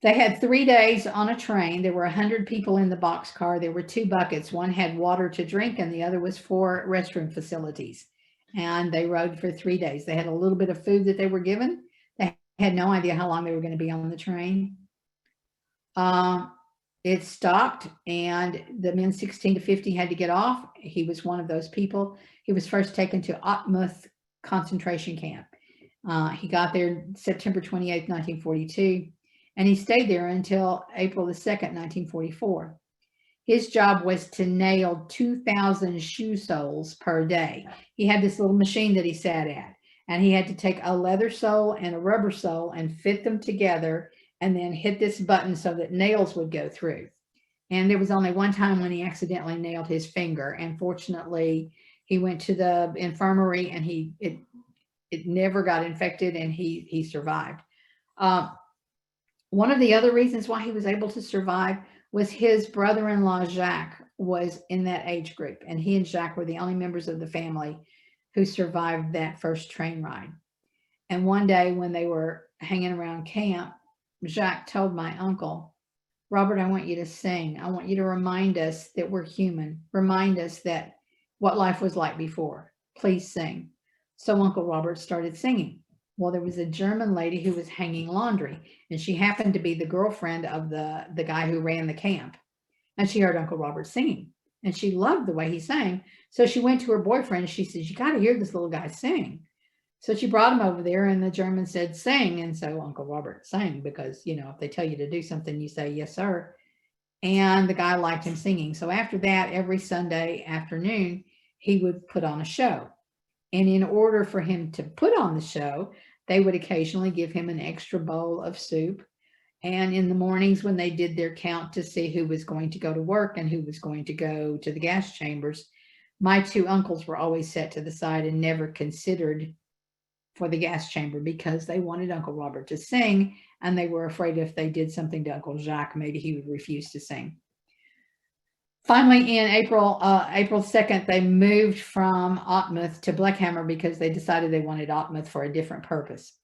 They had 3 days on a train. There were 100 people in the boxcar. There were 2 buckets. One had water to drink, and the other was for restroom facilities. And they rode for 3 days. They had a little bit of food that they were given. They had no idea how long they were going to be on the train. It stopped, and the men 16 to 50 had to get off. He was one of those people. He was first taken to Otmuth concentration camp. He got there September 28th, 1942, and he stayed there until April the 2nd, 1944. His job was to nail 2,000 shoe soles per day. He had this little machine that he sat at, and he had to take a leather sole and a rubber sole and fit them together and then hit this button so that nails would go through. And there was only one time when he accidentally nailed his finger, and fortunately he went to the infirmary and it never got infected, and he survived. One of the other reasons why he was able to survive was his brother-in-law Jacques was in that age group, and he and Jacques were the only members of the family who survived that first train ride. And one day when they were hanging around camp, Jacques told my uncle, "Robert, I want you to sing. I want you to remind us that we're human. Remind us that what life was like before. Please sing." So Uncle Robert started singing. Well, there was a German lady who was hanging laundry, and she happened to be the girlfriend of the guy who ran the camp. And she heard Uncle Robert singing, and she loved the way he sang. So she went to her boyfriend and she said, "You got to hear this little guy sing." So she brought him over there, and the German said, "Sing." And so Uncle Robert sang because, if they tell you to do something, you say, "Yes, sir." And the guy liked him singing. So after that, every Sunday afternoon, he would put on a show. And in order for him to put on the show, they would occasionally give him an extra bowl of soup. And in the mornings when they did their count to see who was going to go to work and who was going to go to the gas chambers, my two uncles were always set to the side and never considered for the gas chamber because they wanted Uncle Robert to sing, and they were afraid if they did something to Uncle Jacques, maybe he would refuse to sing. Finally, in April 2nd, they moved from Otmuth to Bleckhammer because they decided they wanted Otmuth for a different purpose.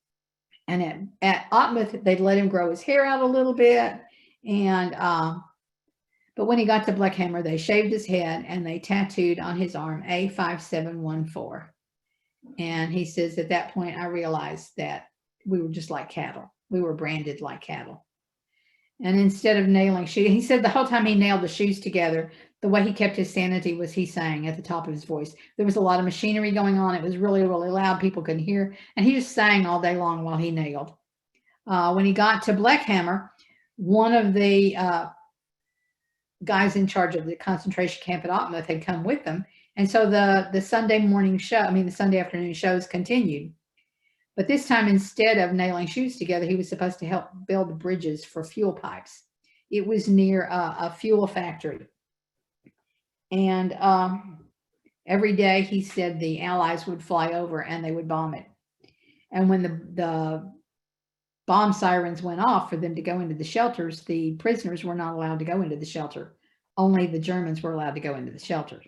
And at Otmuth, they'd let him grow his hair out a little bit. But when he got to Bleckhammer, they shaved his head and they tattooed on his arm A5714. And he says, at that point, I realized that we were just like cattle. We were branded like cattle. And instead of nailing shoes, he said the whole time he nailed the shoes together, the way he kept his sanity was he sang at the top of his voice. There was a lot of machinery going on. It was really, really loud. People couldn't hear. And he just sang all day long while he nailed. When he got to Bleckhammer, one of the guys in charge of the concentration camp at Otmuth had come with them. And so the Sunday afternoon shows continued. But this time, instead of nailing shoes together, he was supposed to help build bridges for fuel pipes. It was near a fuel factory. And every day, he said the Allies would fly over and they would bomb it. And when the bomb sirens went off for them to go into the shelters, the prisoners were not allowed to go into the shelter. Only the Germans were allowed to go into the shelter.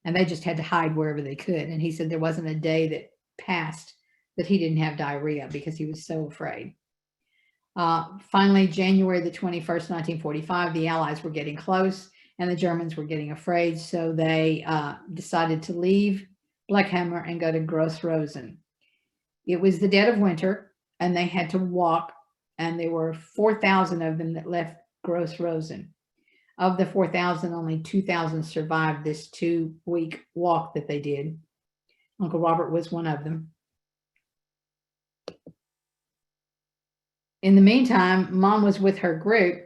And they just had to hide wherever they could. And he said there wasn't a day that passed that he didn't have diarrhea because he was so afraid. Finally, January the 21st, 1945, the Allies were getting close and the Germans were getting afraid. So they decided to leave Bleckhammer and go to Gross Rosen. It was the dead of winter and they had to walk, and there were 4,000 of them that left Gross Rosen. Of the 4,000, only 2,000 survived this 2-week walk that they did. Uncle Robert was one of them. In the meantime, Mom was with her group.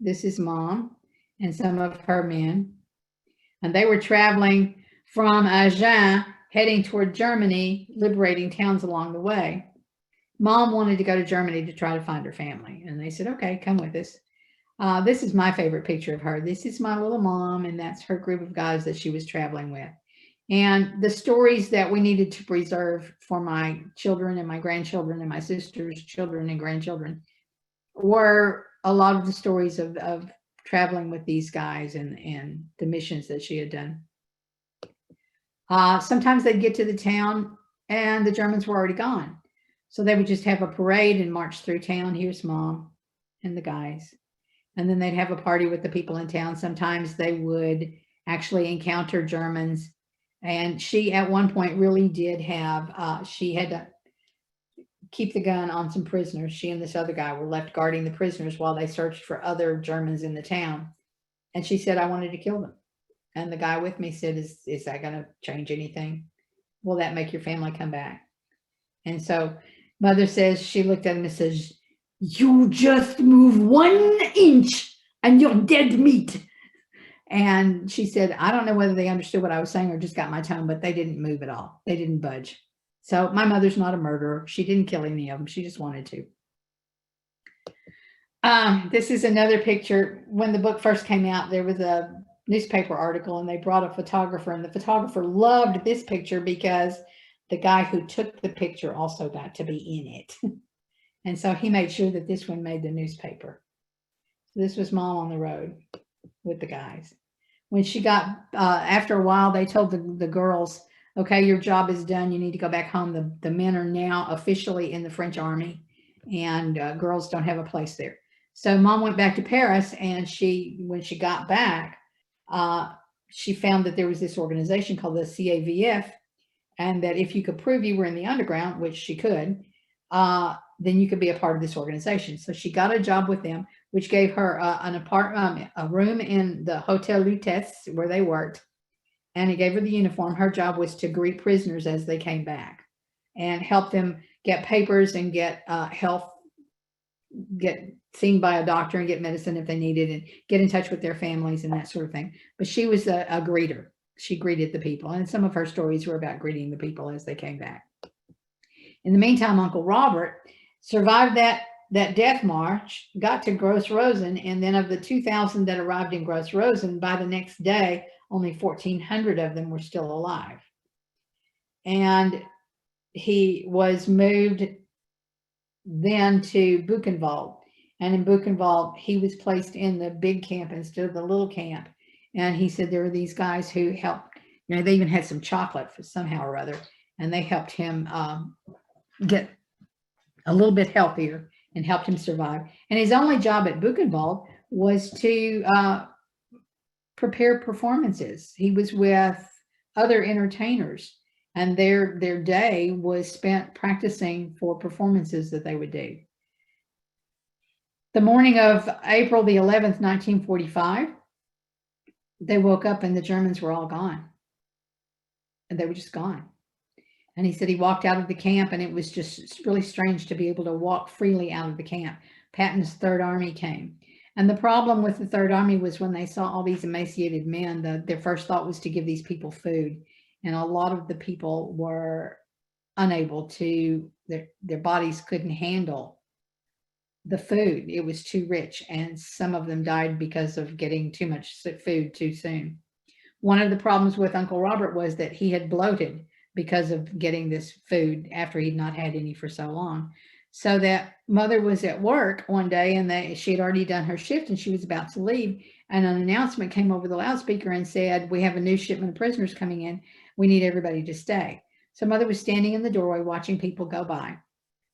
This is Mom and some of her men. And they were traveling from Agen, heading toward Germany, liberating towns along the way. Mom wanted to go to Germany to try to find her family. And they said, "Okay, come with us." This is my favorite picture of her. This is my little mom, and that's her group of guys that she was traveling with. And the stories that we needed to preserve for my children and my grandchildren and my sister's children and grandchildren were a lot of the stories of traveling with these guys and the missions that she had done. Sometimes they'd get to the town and the Germans were already gone. So they would just have a parade and march through town. Here's Mom and the guys. And then they'd have a party with the people in town. Sometimes they would actually encounter Germans. And she, at one point, really did have, she had keep the gun on some prisoners. She and this other guy were left guarding the prisoners while they searched for other Germans in the town. And she said, I wanted to kill them. And the guy with me said, is that going to change anything? Will that make your family come back? And so Mother says, she looked at him and says, you just move 1 inch and you're dead meat. And she said, I don't know whether they understood what I was saying or just got my tone, but they didn't move at all. They didn't budge. So my mother's not a murderer. She didn't kill any of them. She just wanted to. This is another picture. When the book first came out, there was a newspaper article and they brought a photographer, and the photographer loved this picture because the guy who took the picture also got to be in it. And so he made sure that this one made the newspaper. So this was Mom on the road with the guys. When she got, after a while, they told the girls, okay, your job is done. You need to go back home. The men are now officially in the French army, and girls don't have a place there. So Mom went back to Paris, and when she got back, she found that there was this organization called the CAVF, and that if you could prove you were in the underground, which she could, then you could be a part of this organization. So she got a job with them, which gave her an apartment, a room in the Hotel Lutèce where they worked, and it gave her the uniform. Her job was to greet prisoners as they came back and help them get papers and get health, get seen by a doctor and get medicine if they needed, and get in touch with their families and that sort of thing. But she was a greeter. She greeted the people, and some of her stories were about greeting the people as they came back. In the meantime, Uncle Robert survived that death march, got to Gross Rosen, and then of the 2,000 that arrived in Gross Rosen, by the next day, only 1,400 of them were still alive. And he was moved then to Buchenwald. And in Buchenwald, he was placed in the big camp instead of the little camp. And he said there were these guys who helped, they even had some chocolate for somehow or other, and they helped him get a little bit healthier and helped him survive. And his only job at Buchenwald was to prepare performances. He was with other entertainers, and their day was spent practicing for performances that they would do. The morning of April the 11th, 1945, they woke up and the Germans were all gone. And they were just gone. And he said he walked out of the camp, and it was just really strange to be able to walk freely out of the camp. Patton's Third Army came. And the problem with the Third Army was when they saw all these emaciated men, their first thought was to give these people food. And a lot of the people were unable to, their bodies couldn't handle the food. It was too rich. And some of them died because of getting too much food too soon. One of the problems with Uncle Robert was that he had bloated because of getting this food after he'd not had any for so long. So that Mother was at work one day, and she had already done her shift and she was about to leave, and an announcement came over the loudspeaker and said, we have a new shipment of prisoners coming in. We need everybody to stay. So Mother was standing in the doorway watching people go by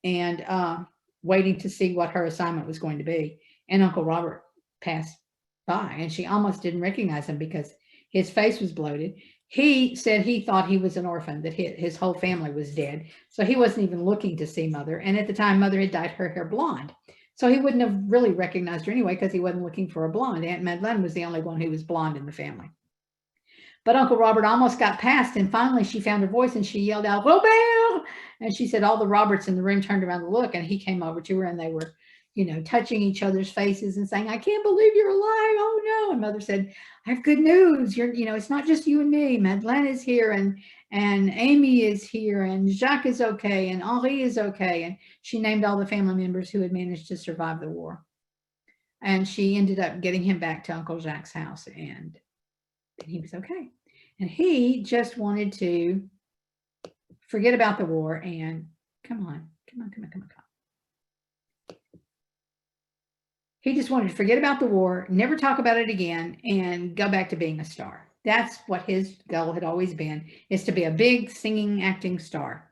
and waiting to see what her assignment was going to be. And Uncle Robert passed by, and she almost didn't recognize him because his face was bloated. He said he thought he was an orphan, that his whole family was dead. So he wasn't even looking to see Mother. And at the time, Mother had dyed her hair blonde. So he wouldn't have really recognized her anyway because he wasn't looking for a blonde. Aunt Madeleine was the only one who was blonde in the family. But Uncle Robert almost got past, and finally she found her voice and she yelled out, Robert! And she said all the Roberts in the room turned around to look, and he came over to her, and they were, touching each other's faces and saying, I can't believe you're alive. Oh no. And Mother said, I have good news. It's not just you and me. Madeleine is here, and Amy is here, and Jacques is okay, and Henri is okay. And she named all the family members who had managed to survive the war. And she ended up getting him back to Uncle Jacques' house, and he was okay. And he just wanted to forget about the war and come on. He just wanted to forget about the war, never talk about it again, and go back to being a star. That's what his goal had always been, is to be a big singing, acting star.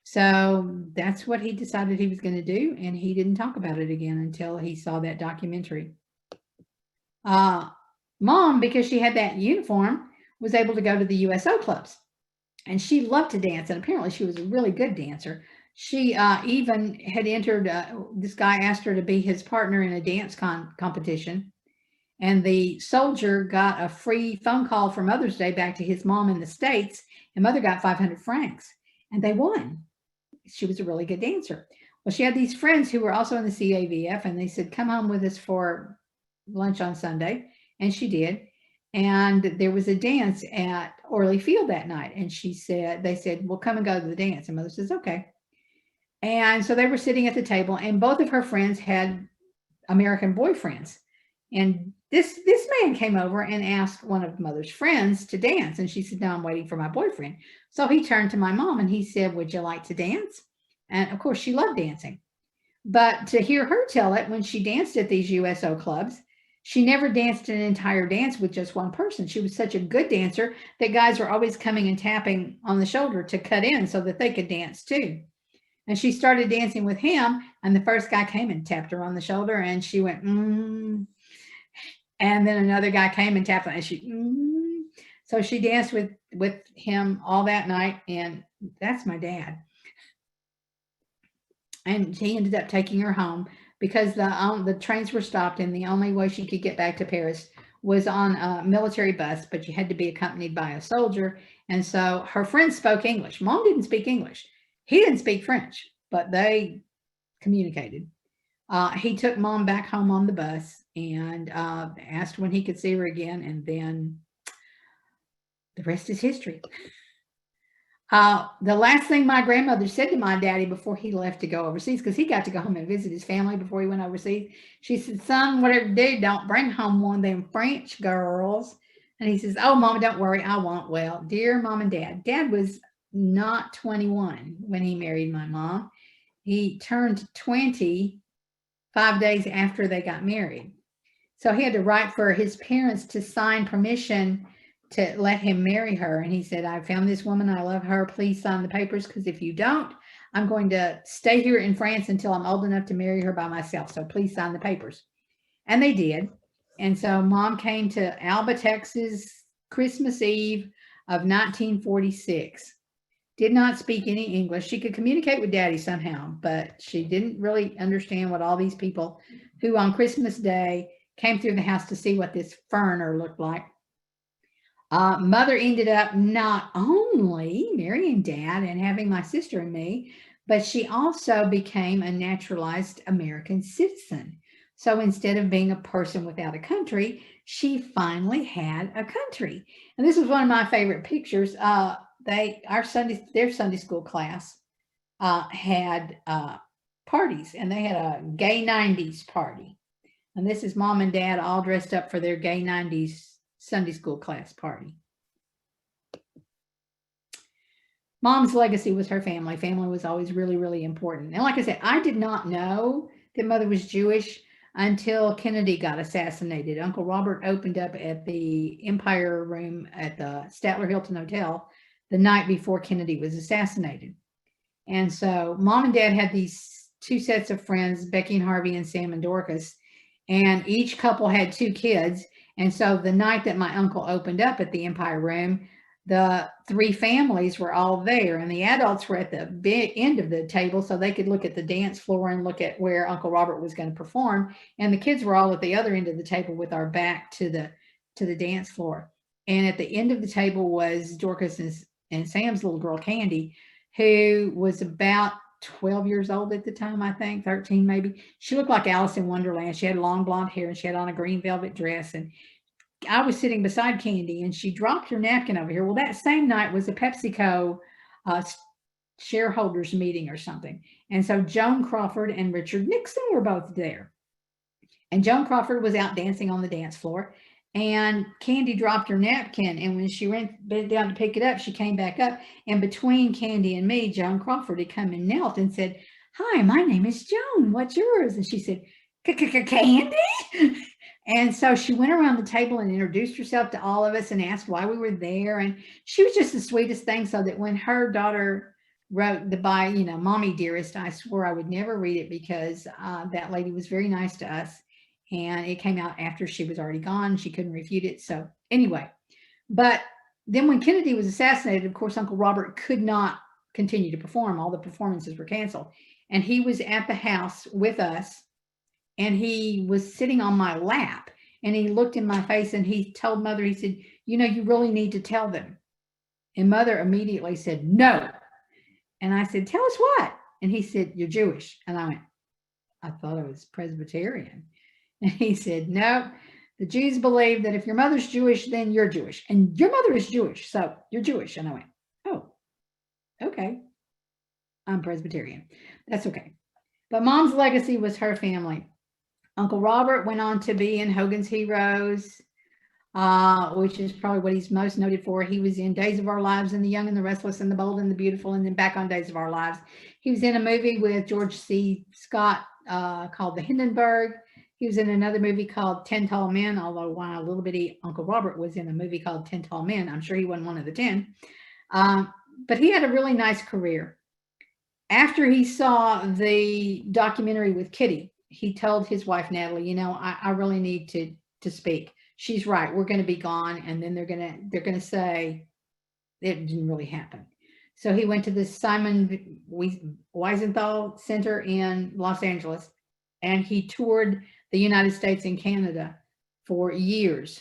So that's what he decided he was going to do, and he didn't talk about it again until he saw that documentary. Mom, because she had that uniform, was able to go to the USO clubs. And she loved to dance, and apparently she was a really good dancer. She even had entered, this guy asked her to be his partner in a dance competition. And the soldier got a free phone call for Mother's Day back to his mom in the States, and mother got 500 francs, and they won. She was a really good dancer. Well, she had these friends who were also in the CAVF, and they said, come home with us for lunch on Sunday. And she did. And there was a dance at Orley Field that night. And they said, well, come and go to the dance. And mother says, okay. And so they were sitting at the table, and both of her friends had American boyfriends. And this man came over and asked one of mother's friends to dance. And she said, no, I'm waiting for my boyfriend. So he turned to my mom and he said, would you like to dance? And of course, she loved dancing. But to hear her tell it, when she danced at these USO clubs, she never danced an entire dance with just one person. She was such a good dancer that guys were always coming and tapping on the shoulder to cut in so that they could dance too. And she started dancing with him, and the first guy came and tapped her on the shoulder, and she went, And then another guy came and tapped her, and she, So she danced with him all that night, and that's my dad. And he ended up taking her home because the trains were stopped, and the only way she could get back to Paris was on a military bus, but you had to be accompanied by a soldier. And so her friends spoke English. Mom didn't speak English. He didn't speak French, but they communicated. He took mom back home on the bus and asked when he could see her again, and then the rest is history. The last thing my grandmother said to my daddy before he left to go overseas, because he got to go home and visit his family before he went overseas, she said, son, whatever you do, don't bring home one of them French girls. And he says, oh, Mama, don't worry, I won't. Well, dear mom and dad was not 21 when he married my mom. He turned 20 5 days after they got married. So he had to write for his parents to sign permission to let him marry her. And he said, I found this woman. I love her. Please sign the papers, because if you don't, I'm going to stay here in France until I'm old enough to marry her by myself. So please sign the papers. And they did. And so mom came to Alba, Texas, Christmas Eve of 1946. Did not speak any English. She could communicate with daddy somehow, but she didn't really understand what all these people who on Christmas Day came through the house to see what this foreigner looked like. Mother ended up not only marrying dad and having my sister and me, but she also became a naturalized American citizen. So instead of being a person without a country, she finally had a country. And this was one of my favorite pictures. Their Sunday school class had parties, and they had a gay 90s party. And this is mom and dad all dressed up for their gay 90s Sunday school class party. Mom's legacy was her family. Family was always really, really important. And like I said, I did not know that mother was Jewish until Kennedy got assassinated. Uncle Robert opened up at the Empire Room at the Statler Hilton Hotel the night before Kennedy was assassinated. And so mom and dad had these two sets of friends, Becky and Harvey and Sam and Dorcas, and each couple had 2 kids. And so the night that my uncle opened up at the Empire Room, the 3 families were all there, and the adults were at the end of the table so they could look at the dance floor and look at where Uncle Robert was going to perform. And the kids were all at the other end of the table with our back to the dance floor. And at the end of the table was Dorcas and Sam's little girl, Candy, who was about 12 years old at the time, I think, 13 maybe. She looked like Alice in Wonderland. She had long blonde hair, and she had on a green velvet dress. And I was sitting beside Candy, and she dropped her napkin over here. Well, that same night was a PepsiCo shareholders meeting or something. And so Joan Crawford and Richard Nixon were both there. And Joan Crawford was out dancing on the dance floor. And Candy dropped her napkin, and when she went down to pick it up, she came back up. And between Candy and me, Joan Crawford had come and knelt and said, "Hi, my name is Joan. What's yours?" And she said, "Candy?" And so she went around the table and introduced herself to all of us and asked why we were there. And she was just the sweetest thing. So that when her daughter wrote the bye, Mommy Dearest, I swore I would never read it because that lady was very nice to us. And it came out after she was already gone. She couldn't refute it. So anyway, but Then when Kennedy was assassinated, of course, Uncle Robert could not continue to perform. All the performances were canceled. And he was at the house with us, and he was sitting on my lap, and he looked in my face and he told Mother, he said, you know, you really need to tell them. And Mother immediately said, no. And I said, tell us what? And he said, you're Jewish. And I went, I thought I was Presbyterian. And he said, no, the Jews believe that if your mother's Jewish, then you're Jewish. And your mother is Jewish, so you're Jewish. And I went, oh, okay. I'm Presbyterian. That's okay. But Mom's legacy was her family. Uncle Robert went on to be in Hogans Heroes, which is probably what he's most noted for. He was in Days of Our Lives and The Young and the Restless and the Bold and the Beautiful, and then back on Days of Our Lives. He was in a movie with George C. Scott called The Hindenburg. He was in another movie called 10 Tall Men, although while little bitty Uncle Robert was in a movie called 10 Tall Men, I'm sure he wasn't one of the 10. But he had a really nice career. After he saw the documentary with Kitty, he told his wife, Natalie, you know, I really need to speak. She's right. We're going to be gone. And then they're going to say it didn't really happen. So he went to the Simon Wiesenthal Center in Los Angeles, and he toured the United States and Canada for years,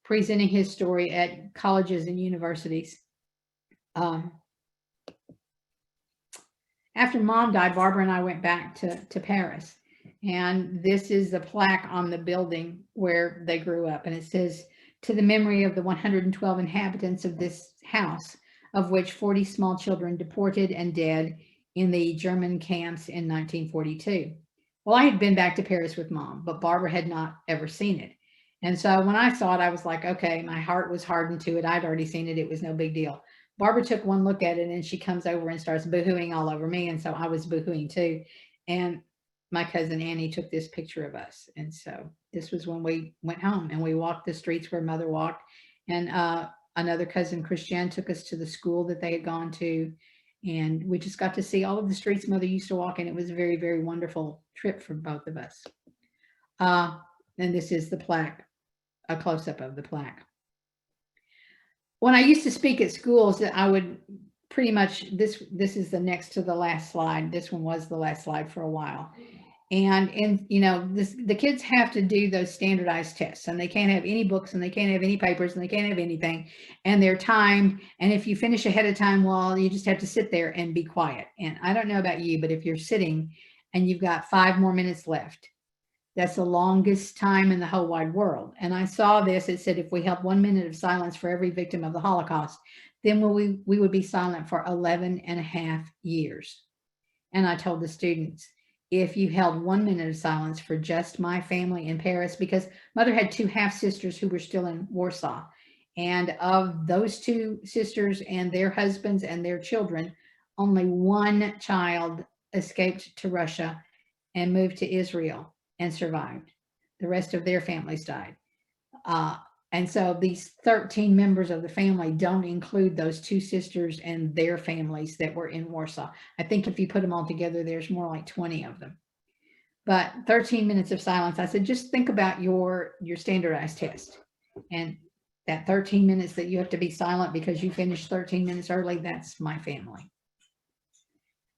presenting his story at colleges and universities. After Mom died, Barbara and I went back to Paris. And this is the plaque on the building where they grew up. And it says, to the memory of the 112 inhabitants of this house, of which 40 small children deported and dead in the German camps in 1942. Well, I had been back to Paris with Mom, but Barbara had not ever seen it. And so when I saw it, I was like, okay, my heart was hardened to it. I'd already seen it. It was no big deal. Barbara took one look at it, and she comes over and starts boohooing all over me. And so I was boohooing too. And my cousin Annie took this picture of us. And so this was when we went home, and we walked the streets where Mother walked. And another cousin, Christiane, took us to the school that they had gone to. And we just got to see all of the streets Mother used to walk in. It was a very, very wonderful trip for both of us. And this is the plaque, a close-up of the plaque. When I used to speak at schools, I would pretty much, this is the next to the last slide. This one was the last slide for a while. And you know, the kids have to do those standardized tests, and they can't have any books, and they can't have any papers, and they can't have anything, and they're timed. And if you finish ahead of time, well, you just have to sit there and be quiet. And I don't know about you, but if you're sitting and you've got 5 more minutes left, that's the longest time in the whole wide world. And I saw this, it said, if we held 1 minute of silence for every victim of the Holocaust, then we would be silent for 11.5 years. And I told the students, if you held 1 minute of silence for just my family in Paris, because Mother had 2 half-sisters who were still in Warsaw. And of those 2 sisters and their husbands and their children, only 1 child escaped to Russia and moved to Israel and survived. The rest of their families died. And so these 13 members of the family don't include those 2 sisters and their families that were in Warsaw. I think if you put them all together, there's more like 20 of them. But 13 minutes of silence, I said, just think about your standardized test. And that 13 minutes that you have to be silent because you finished 13 minutes early, that's my family.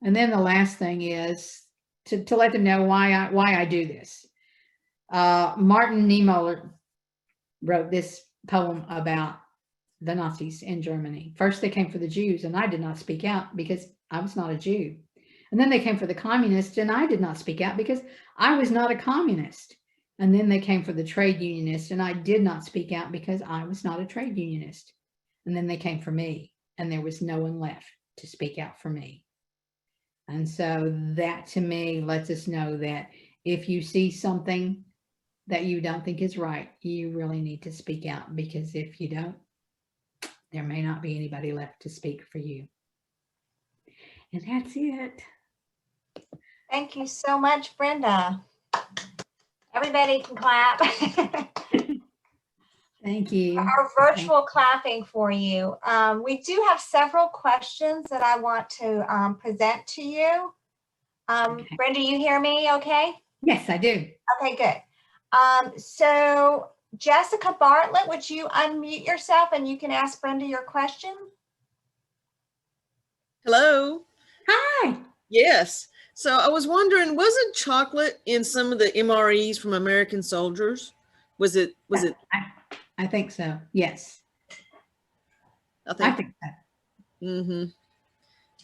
And then the last thing is to let them know why I do this. Martin Niemöller wrote this poem about the Nazis in Germany. First, they came for the Jews, and I did not speak out because I was not a Jew. And then they came for the communists, and I did not speak out because I was not a communist. And then they came for the trade unionists, and I did not speak out because I was not a trade unionist. And then they came for me, and there was no one left to speak out for me. And so that, to me, lets us know that if you see something that you don't think is right, you really need to speak out, because if you don't, there may not be anybody left to speak for you. And that's it. Thank you so much, Brenda. Everybody can clap. Thank you. Our virtual clapping for you. We do have several questions that I want to present to you. Brenda, you hear me okay? Yes, I do. Okay, good. So Jessica Bartlett, would you unmute yourself and you can ask Brenda your question? Hello. Hi. Yes. So I was wondering, wasn't chocolate in some of the MREs from American soldiers? Was it? I think so. Yes. I I think. think so. Mm-hmm.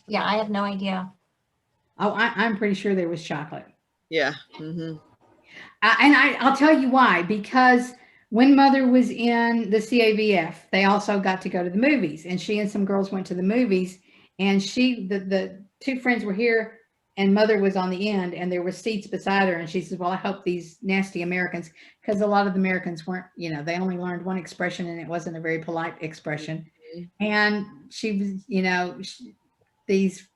Yeah, I have no idea. Oh, I'm pretty sure there was chocolate. Yeah. Mm-hmm. And I'll tell you why, because when Mother was in the CAVF, they also got to go to the movies, and she and some girls went to the movies, and the two friends were here and Mother was on the end, and there were seats beside her, and she says, well, I hope these nasty Americans, because a lot of the Americans weren't, they only learned one expression and it wasn't a very polite expression. Mm-hmm. And she was, these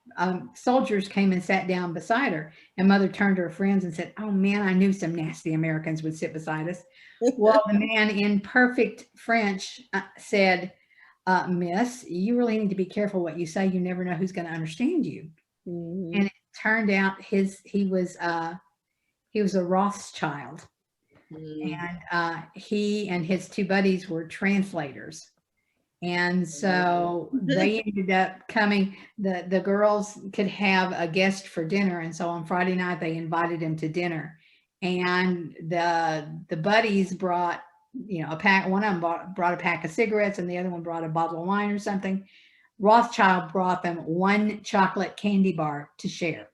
soldiers came and sat down beside her, and Mother turned to her friends and said, oh man, I knew some nasty Americans would sit beside us. Well, the man in perfect French said, Miss, you really need to be careful what you say. You never know who's going to understand you. Mm-hmm. And it turned out he was a Rothschild. Mm-hmm. And he and his two buddies were translators. And so they ended up coming, the girls could have a guest for dinner. And so on Friday night, they invited him to dinner. And the buddies brought, a pack, one of them brought a pack of cigarettes and the other one brought a bottle of wine or something. Rothschild brought them one chocolate candy bar to share.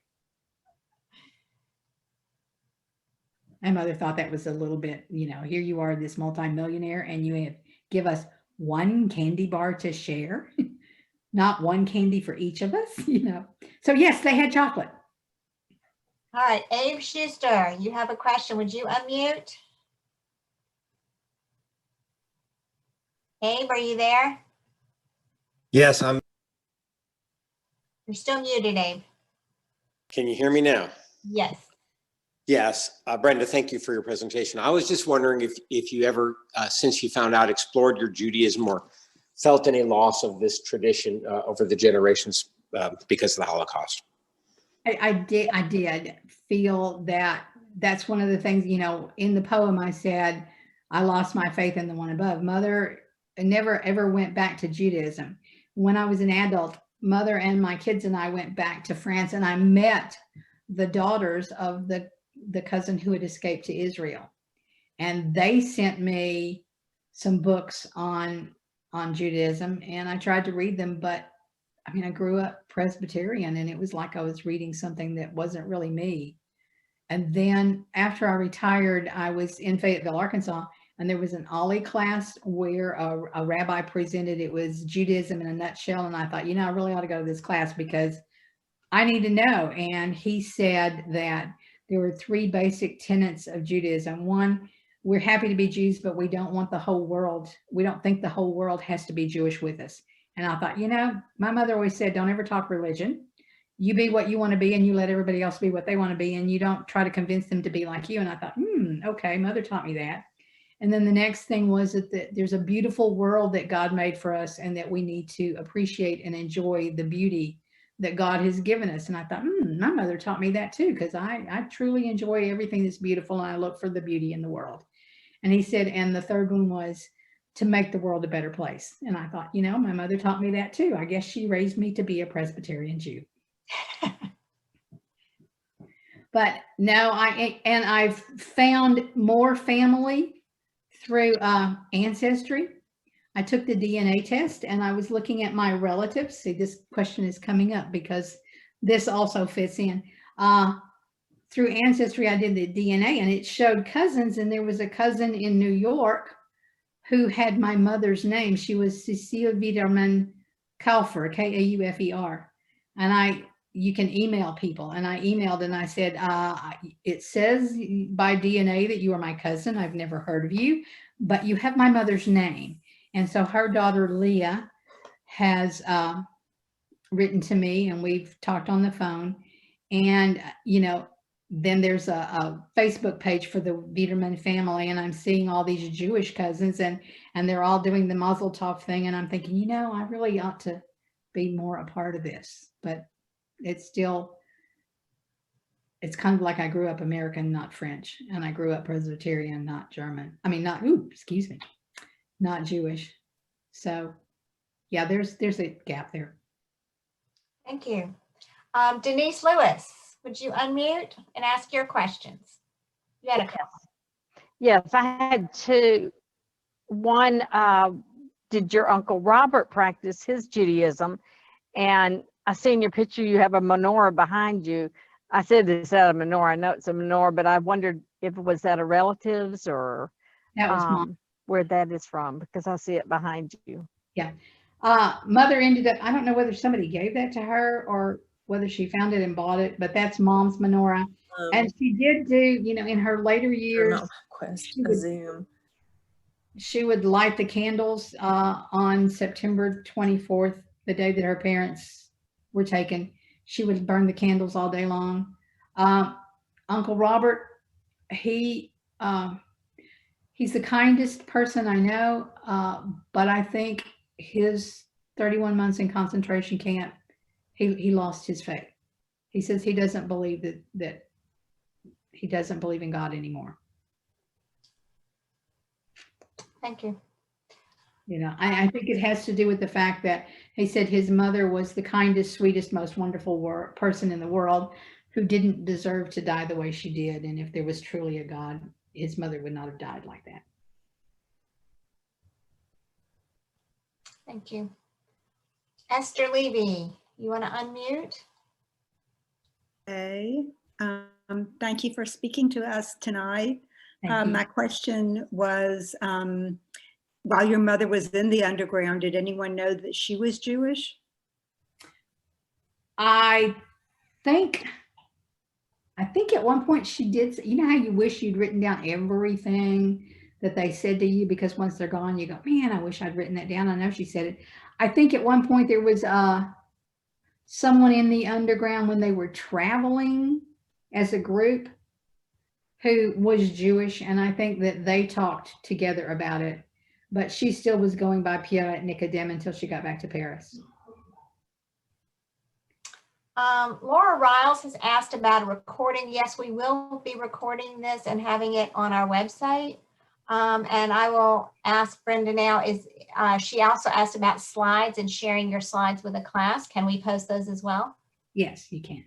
And Mother thought that was a little bit, here you are, this multimillionaire, and you give us one candy bar to share, not one candy for each of us, So yes, they had chocolate. All right, Abe Schuster, you have a question. Would you unmute? Abe, are you there? Yes, You're still muted, Abe. Can you hear me now? Yes. Yes. Brenda, thank you for your presentation. I was just wondering if you ever, since you found out, explored your Judaism or felt any loss of this tradition over the generations because of the Holocaust. I did feel that that's one of the things, in the poem I said, I lost my faith in the one above. Mother never ever went back to Judaism. When I was an adult, Mother and my kids and I went back to France, and I met the daughters of the cousin who had escaped to Israel. And they sent me some books on Judaism, and I tried to read them, but I grew up Presbyterian, and it was like I was reading something that wasn't really me. And then after I retired, I was in Fayetteville, Arkansas, and there was an Ollie class where a rabbi presented, it was Judaism in a nutshell. And I thought, I really ought to go to this class because I need to know. And he said that there were three basic tenets of Judaism. One, we're happy to be Jews, but we don't want the whole world. We don't think the whole world has to be Jewish with us. And I thought, my mother always said, don't ever talk religion. You be what you want to be, and you let everybody else be what they want to be, and you don't try to convince them to be like you. And I thought, okay, Mother taught me that. And then the next thing was that there's a beautiful world that God made for us, and that we need to appreciate and enjoy the beauty that God has given us. And I thought, my mother taught me that too, because I truly enjoy everything that's beautiful, and I look for the beauty in the world. And he said, and the third one was to make the world a better place. And I thought, my mother taught me that too. I guess she raised me to be a Presbyterian Jew. But no, I've found more family through Ancestry. I took the DNA test, and I was looking at my relatives. See, this question is coming up because this also fits in. Through Ancestry, I did the DNA, and it showed cousins, and there was a cousin in New York who had my mother's name. She was Cecile Widerman Kaufer, Kaufer. And you can email people. And I emailed and I said, it says by DNA that you are my cousin. I've never heard of you, but you have my mother's name. And so her daughter, Leah, has written to me, and we've talked on the phone. And, then there's a Facebook page for the Widerman family, and I'm seeing all these Jewish cousins, and they're all doing the Mazel Tov thing. And I'm thinking, I really ought to be more a part of this, but it's still, it's kind of like I grew up American, not French, and I grew up Presbyterian, not German. I mean, excuse me, not Jewish. So yeah, there's a gap there. Thank you. Denise Lewis, would you unmute and ask your questions? You had a couple. Yes, I had two. One, did your Uncle Robert practice his Judaism? And I see in your picture you have a menorah behind you. I said it's not a menorah. I know it's a menorah, but I wondered if it was that a relative's or That was mom. where that is from, because I see it behind you. Yeah. Mother ended up, I don't know whether somebody gave that to her or whether she found it and bought it, but that's mom's menorah. And she did do, you know, in her later years, she would light the candles on September 24th, the day that her parents were taken. She would burn the candles all day long. Uncle Robert, he's the kindest person I know, but I think his 31 months in concentration camp, he lost his faith. He says he doesn't believe that he doesn't believe in God anymore. Thank you. You know, I think it has to do with the fact that he said his mother was the kindest, sweetest, most wonderful person in the world who didn't deserve to die the way she did. And if there was truly a God, his mother would not have died like that. Thank you. Esther Levy, you want to unmute? Okay. Thank you for speaking to us tonight. Thank you. My question was, while your mother was in the underground, did anyone know that she was Jewish? I think at one point she did. You know how you wish you'd written down everything that they said to you, because once they're gone, you go, man, I wish I'd written that down. I know she said it. I think at one point there was someone in the underground when they were traveling as a group who was Jewish, and I think that they talked together about it. But she still was going by Pierre et Nicodème until she got back to Paris. Laura Riles has asked about a recording. Yes, we will be recording this and having it on our website. And I will ask Brenda now, she also asked about slides and sharing your slides with a class. Can we post those as well? Yes, you can.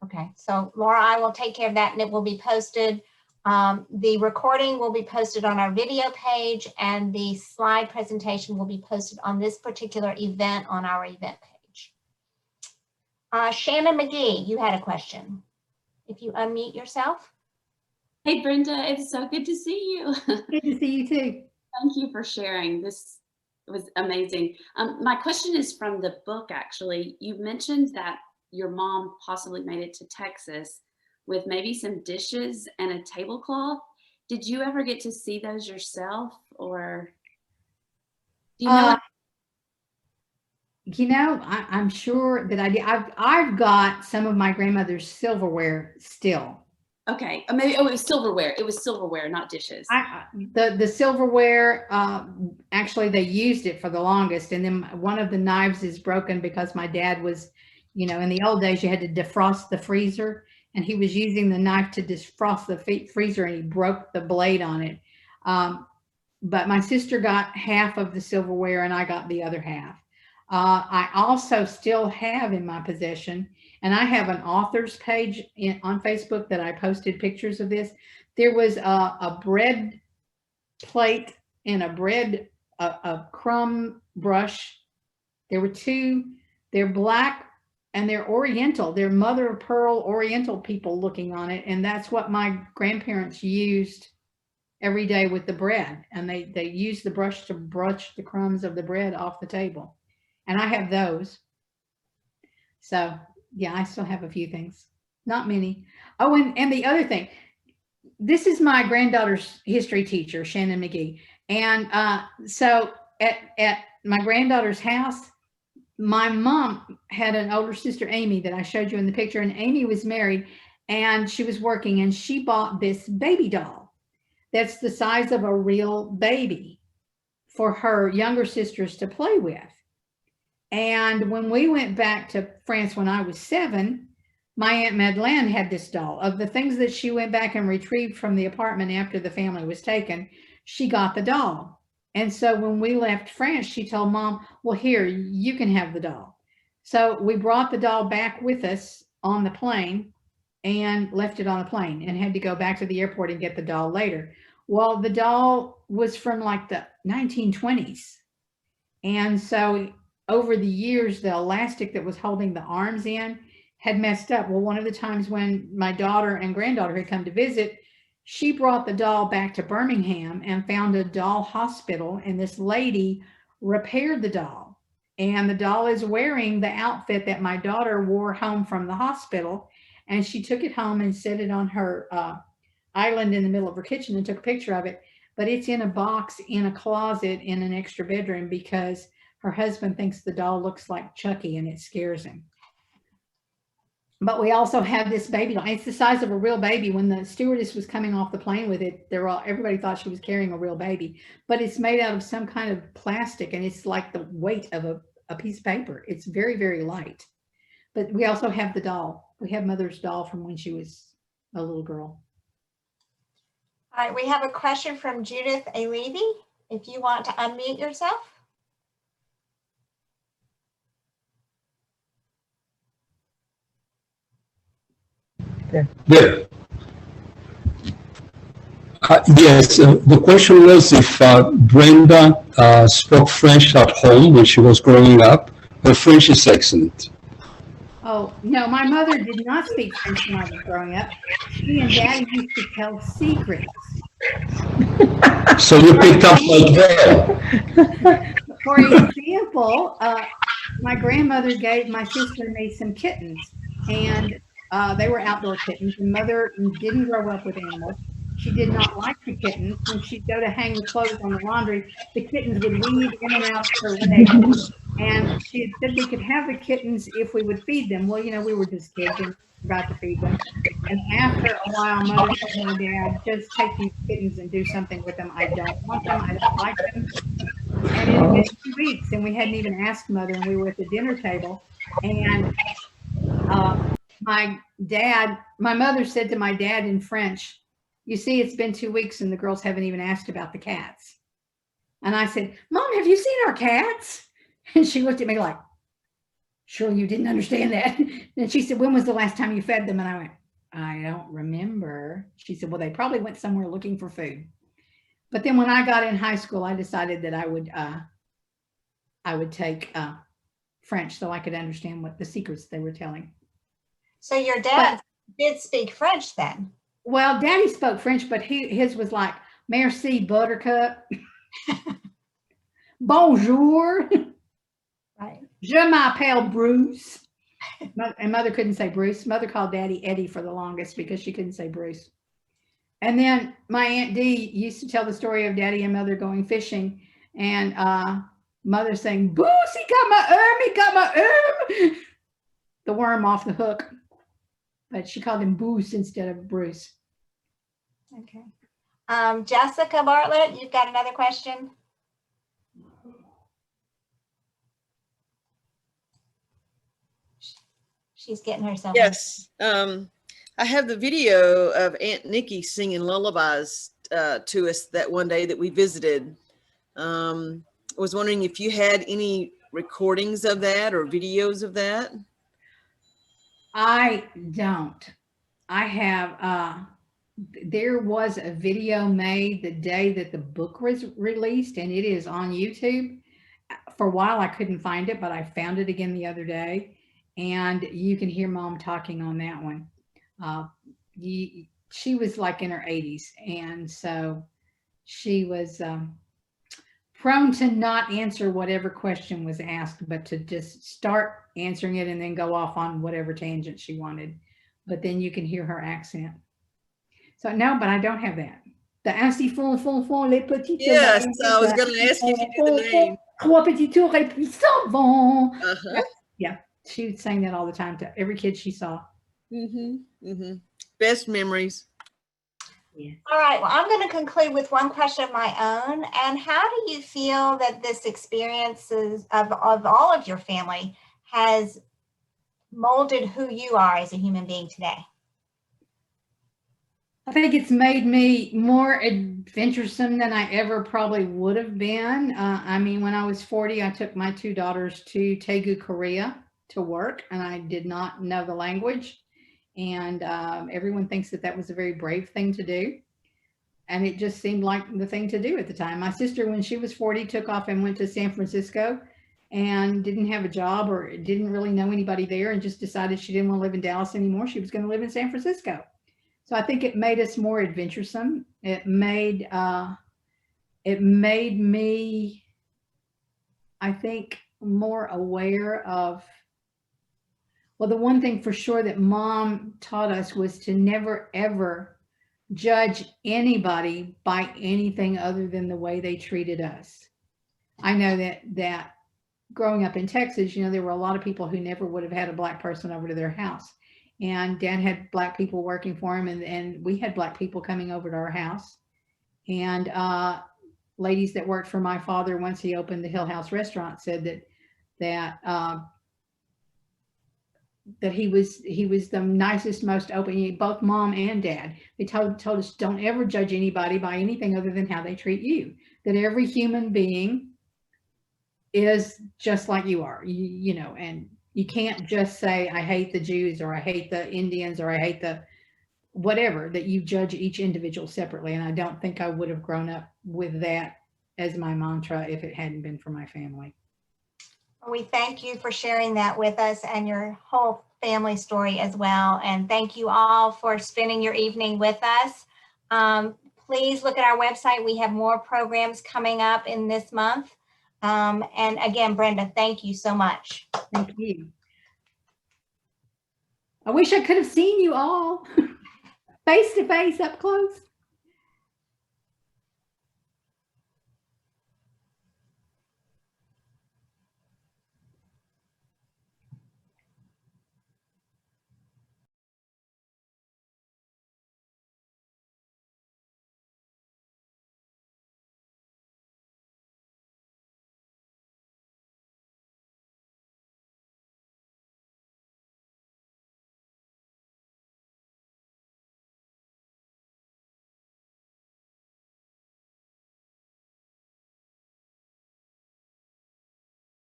Okay, so Laura, I will take care of that and it will be posted. The recording will be posted on our video page and the slide presentation will be posted on this particular event on our event page. Shannon McGee, you had a question. If you unmute yourself. Hey, Brenda, it's so good to see you. Good to see you too. Thank you for sharing. This was amazing. My question is from the book, actually. You mentioned that your mom possibly made it to Texas with maybe some dishes and a tablecloth. Did you ever get to see those yourself, or do you know? You know, I'm sure that I did. I've got some of my grandmother's silverware still. Okay, maybe it was silverware. It was silverware, not dishes. The silverware, actually they used it for the longest, and then one of the knives is broken because my dad was, you know, in the old days you had to defrost the freezer, and he was using the knife to defrost the freezer and he broke the blade on it. But my sister got half of the silverware and I got the other half. I also still have in my possession, and I have an author's page on Facebook that I posted pictures of this. There was a bread plate and a crumb brush. There were two. They're black and they're Oriental. They're mother of pearl Oriental people looking on it, and that's what my grandparents used every day with the bread. And they used the brush to brush the crumbs of the bread off the table. And I have those. So yeah, I still have a few things, not many. Oh, and the other thing, this is my granddaughter's history teacher, Shannon McGee. And so at my granddaughter's house, my mom had an older sister, Amy, that I showed you in the picture, and Amy was married and she was working, and she bought this baby doll that's the size of a real baby for her younger sisters to play with. And when we went back to France when I was 7, my Aunt Madeleine had this doll. Of the things that she went back and retrieved from the apartment after the family was taken, she got the doll. And so when we left France, she told Mom, well, here, you can have the doll. So we brought the doll back with us on the plane and left it on the plane and had to go back to the airport and get the doll later. Well, the doll was from like the 1920s. And so over the years, the elastic that was holding the arms in had messed up. Well, one of the times when my daughter and granddaughter had come to visit, she brought the doll back to Birmingham and found a doll hospital, and this lady repaired the doll. And the doll is wearing the outfit that my daughter wore home from the hospital. And she took it home and set it on her island in the middle of her kitchen and took a picture of it. But it's in a box in a closet in an extra bedroom because her husband thinks the doll looks like Chucky and it scares him. But we also have this baby doll. It's the size of a real baby. When the stewardess was coming off the plane with it, everybody thought she was carrying a real baby. But it's made out of some kind of plastic, and it's like the weight of a piece of paper. It's very, very light. But we also have the doll. We have Mother's doll from when she was a little girl. All right, we have a question from Judith A. Levy. If you want to unmute yourself. There. Yes, the question was if Brenda spoke French at home when she was growing up. Her French is excellent. Oh, no, my mother did not speak French when I was growing up. She and Daddy used to tell secrets. So you picked up like that. For example, my grandmother gave my sister and me some kittens, and they were outdoor kittens. And Mother didn't grow up with animals. She did not like the kittens. When she'd go to hang the clothes on the laundry, the kittens would weave in and out her legs. And she had said we could have the kittens if we would feed them. Well, you know, we were just kids and about to feed them. And after a while, Mother told my dad, just take these kittens and do something with them. I don't want them. I don't like them. And it had been 2 weeks, and we hadn't even asked Mother, and we were at the dinner table. And my mother said to my dad in French, you see, it's been 2 weeks and the girls haven't even asked about the cats. And I said, Mom, have you seen our cats? And she looked at me like, sure, you didn't understand that. And she said, when was the last time you fed them? And I went, I don't remember. She said, well, they probably went somewhere looking for food. But then when I got in high school, I decided that I would take French so I could understand what the secrets they were telling. So your dad did speak French then? Well, Daddy spoke French, but his was like, merci, buttercup. Bonjour. Right. Je m'appelle Bruce. And Mother couldn't say Bruce. Mother called Daddy Eddie for the longest because she couldn't say Bruce. And then my Aunt Dee used to tell the story of Daddy and Mother going fishing, and Mother saying, Bruce, he got my arm, the worm off the hook. But she called him Bruce instead of Bruce. Okay. Jessica Bartlett, you've got another question? She's getting herself. Yes. I have the video of Aunt Nikki singing lullabies to us that one day that we visited. I was wondering if you had any recordings of that or videos of that. I don't. I have, there was a video made the day that the book was released, and it is on YouTube. For a while, I couldn't find it, but I found it again the other day. And you can hear Mom talking on that one. She was like in her 80s. And so she was prone to not answer whatever question was asked, but to just start answering it and then go off on whatever tangent she wanted. But then you can hear her accent. So no, but I don't have that. The ainsi font les petites. Yes, I was going to ask you if you knew the name. Trois petits tours et puis s'en vont. Uh-huh. Yeah, she would sing that all the time to every kid she saw. Best memories. Yeah. All right, well, I'm going to conclude with one question of my own. And how do you feel that this experiences of all of your family has molded who you are as a human being today? I think it's made me more adventuresome than I ever probably would have been. I mean, when I was 40, I took my 2 daughters to Daegu, Korea to work, and I did not know the language. And everyone thinks that that was a very brave thing to do. And it just seemed like the thing to do at the time. My sister, when she was 40, took off and went to San Francisco and didn't have a job or didn't really know anybody there and just decided she didn't want to live in Dallas anymore. She was going to live in San Francisco. So I think it made us more adventuresome. It made me, I think, more aware of, well, the one thing for sure that Mom taught us was to never, ever judge anybody by anything other than the way they treated us. I know that growing up in Texas, you know, there were a lot of people who never would have had a Black person over to their house. And Dad had Black people working for him, and we had Black people coming over to our house. And ladies that worked for my father, once he opened the Hill House restaurant, said that he was the nicest, most open. Both Mom and Dad, they told us, don't ever judge anybody by anything other than how they treat you. That every human being is just like you are, you know, and you can't just say, I hate the Jews, or I hate the Indians, or I hate the whatever, that you judge each individual separately. And I don't think I would have grown up with that as my mantra if it hadn't been for my family. We thank you for sharing that with us and your whole family story as well. And thank you all for spending your evening with us. Please look at our website. We have more programs coming up in this month. And again, Brenda, thank you so much. Thank you. I wish I could have seen you all face to face up close.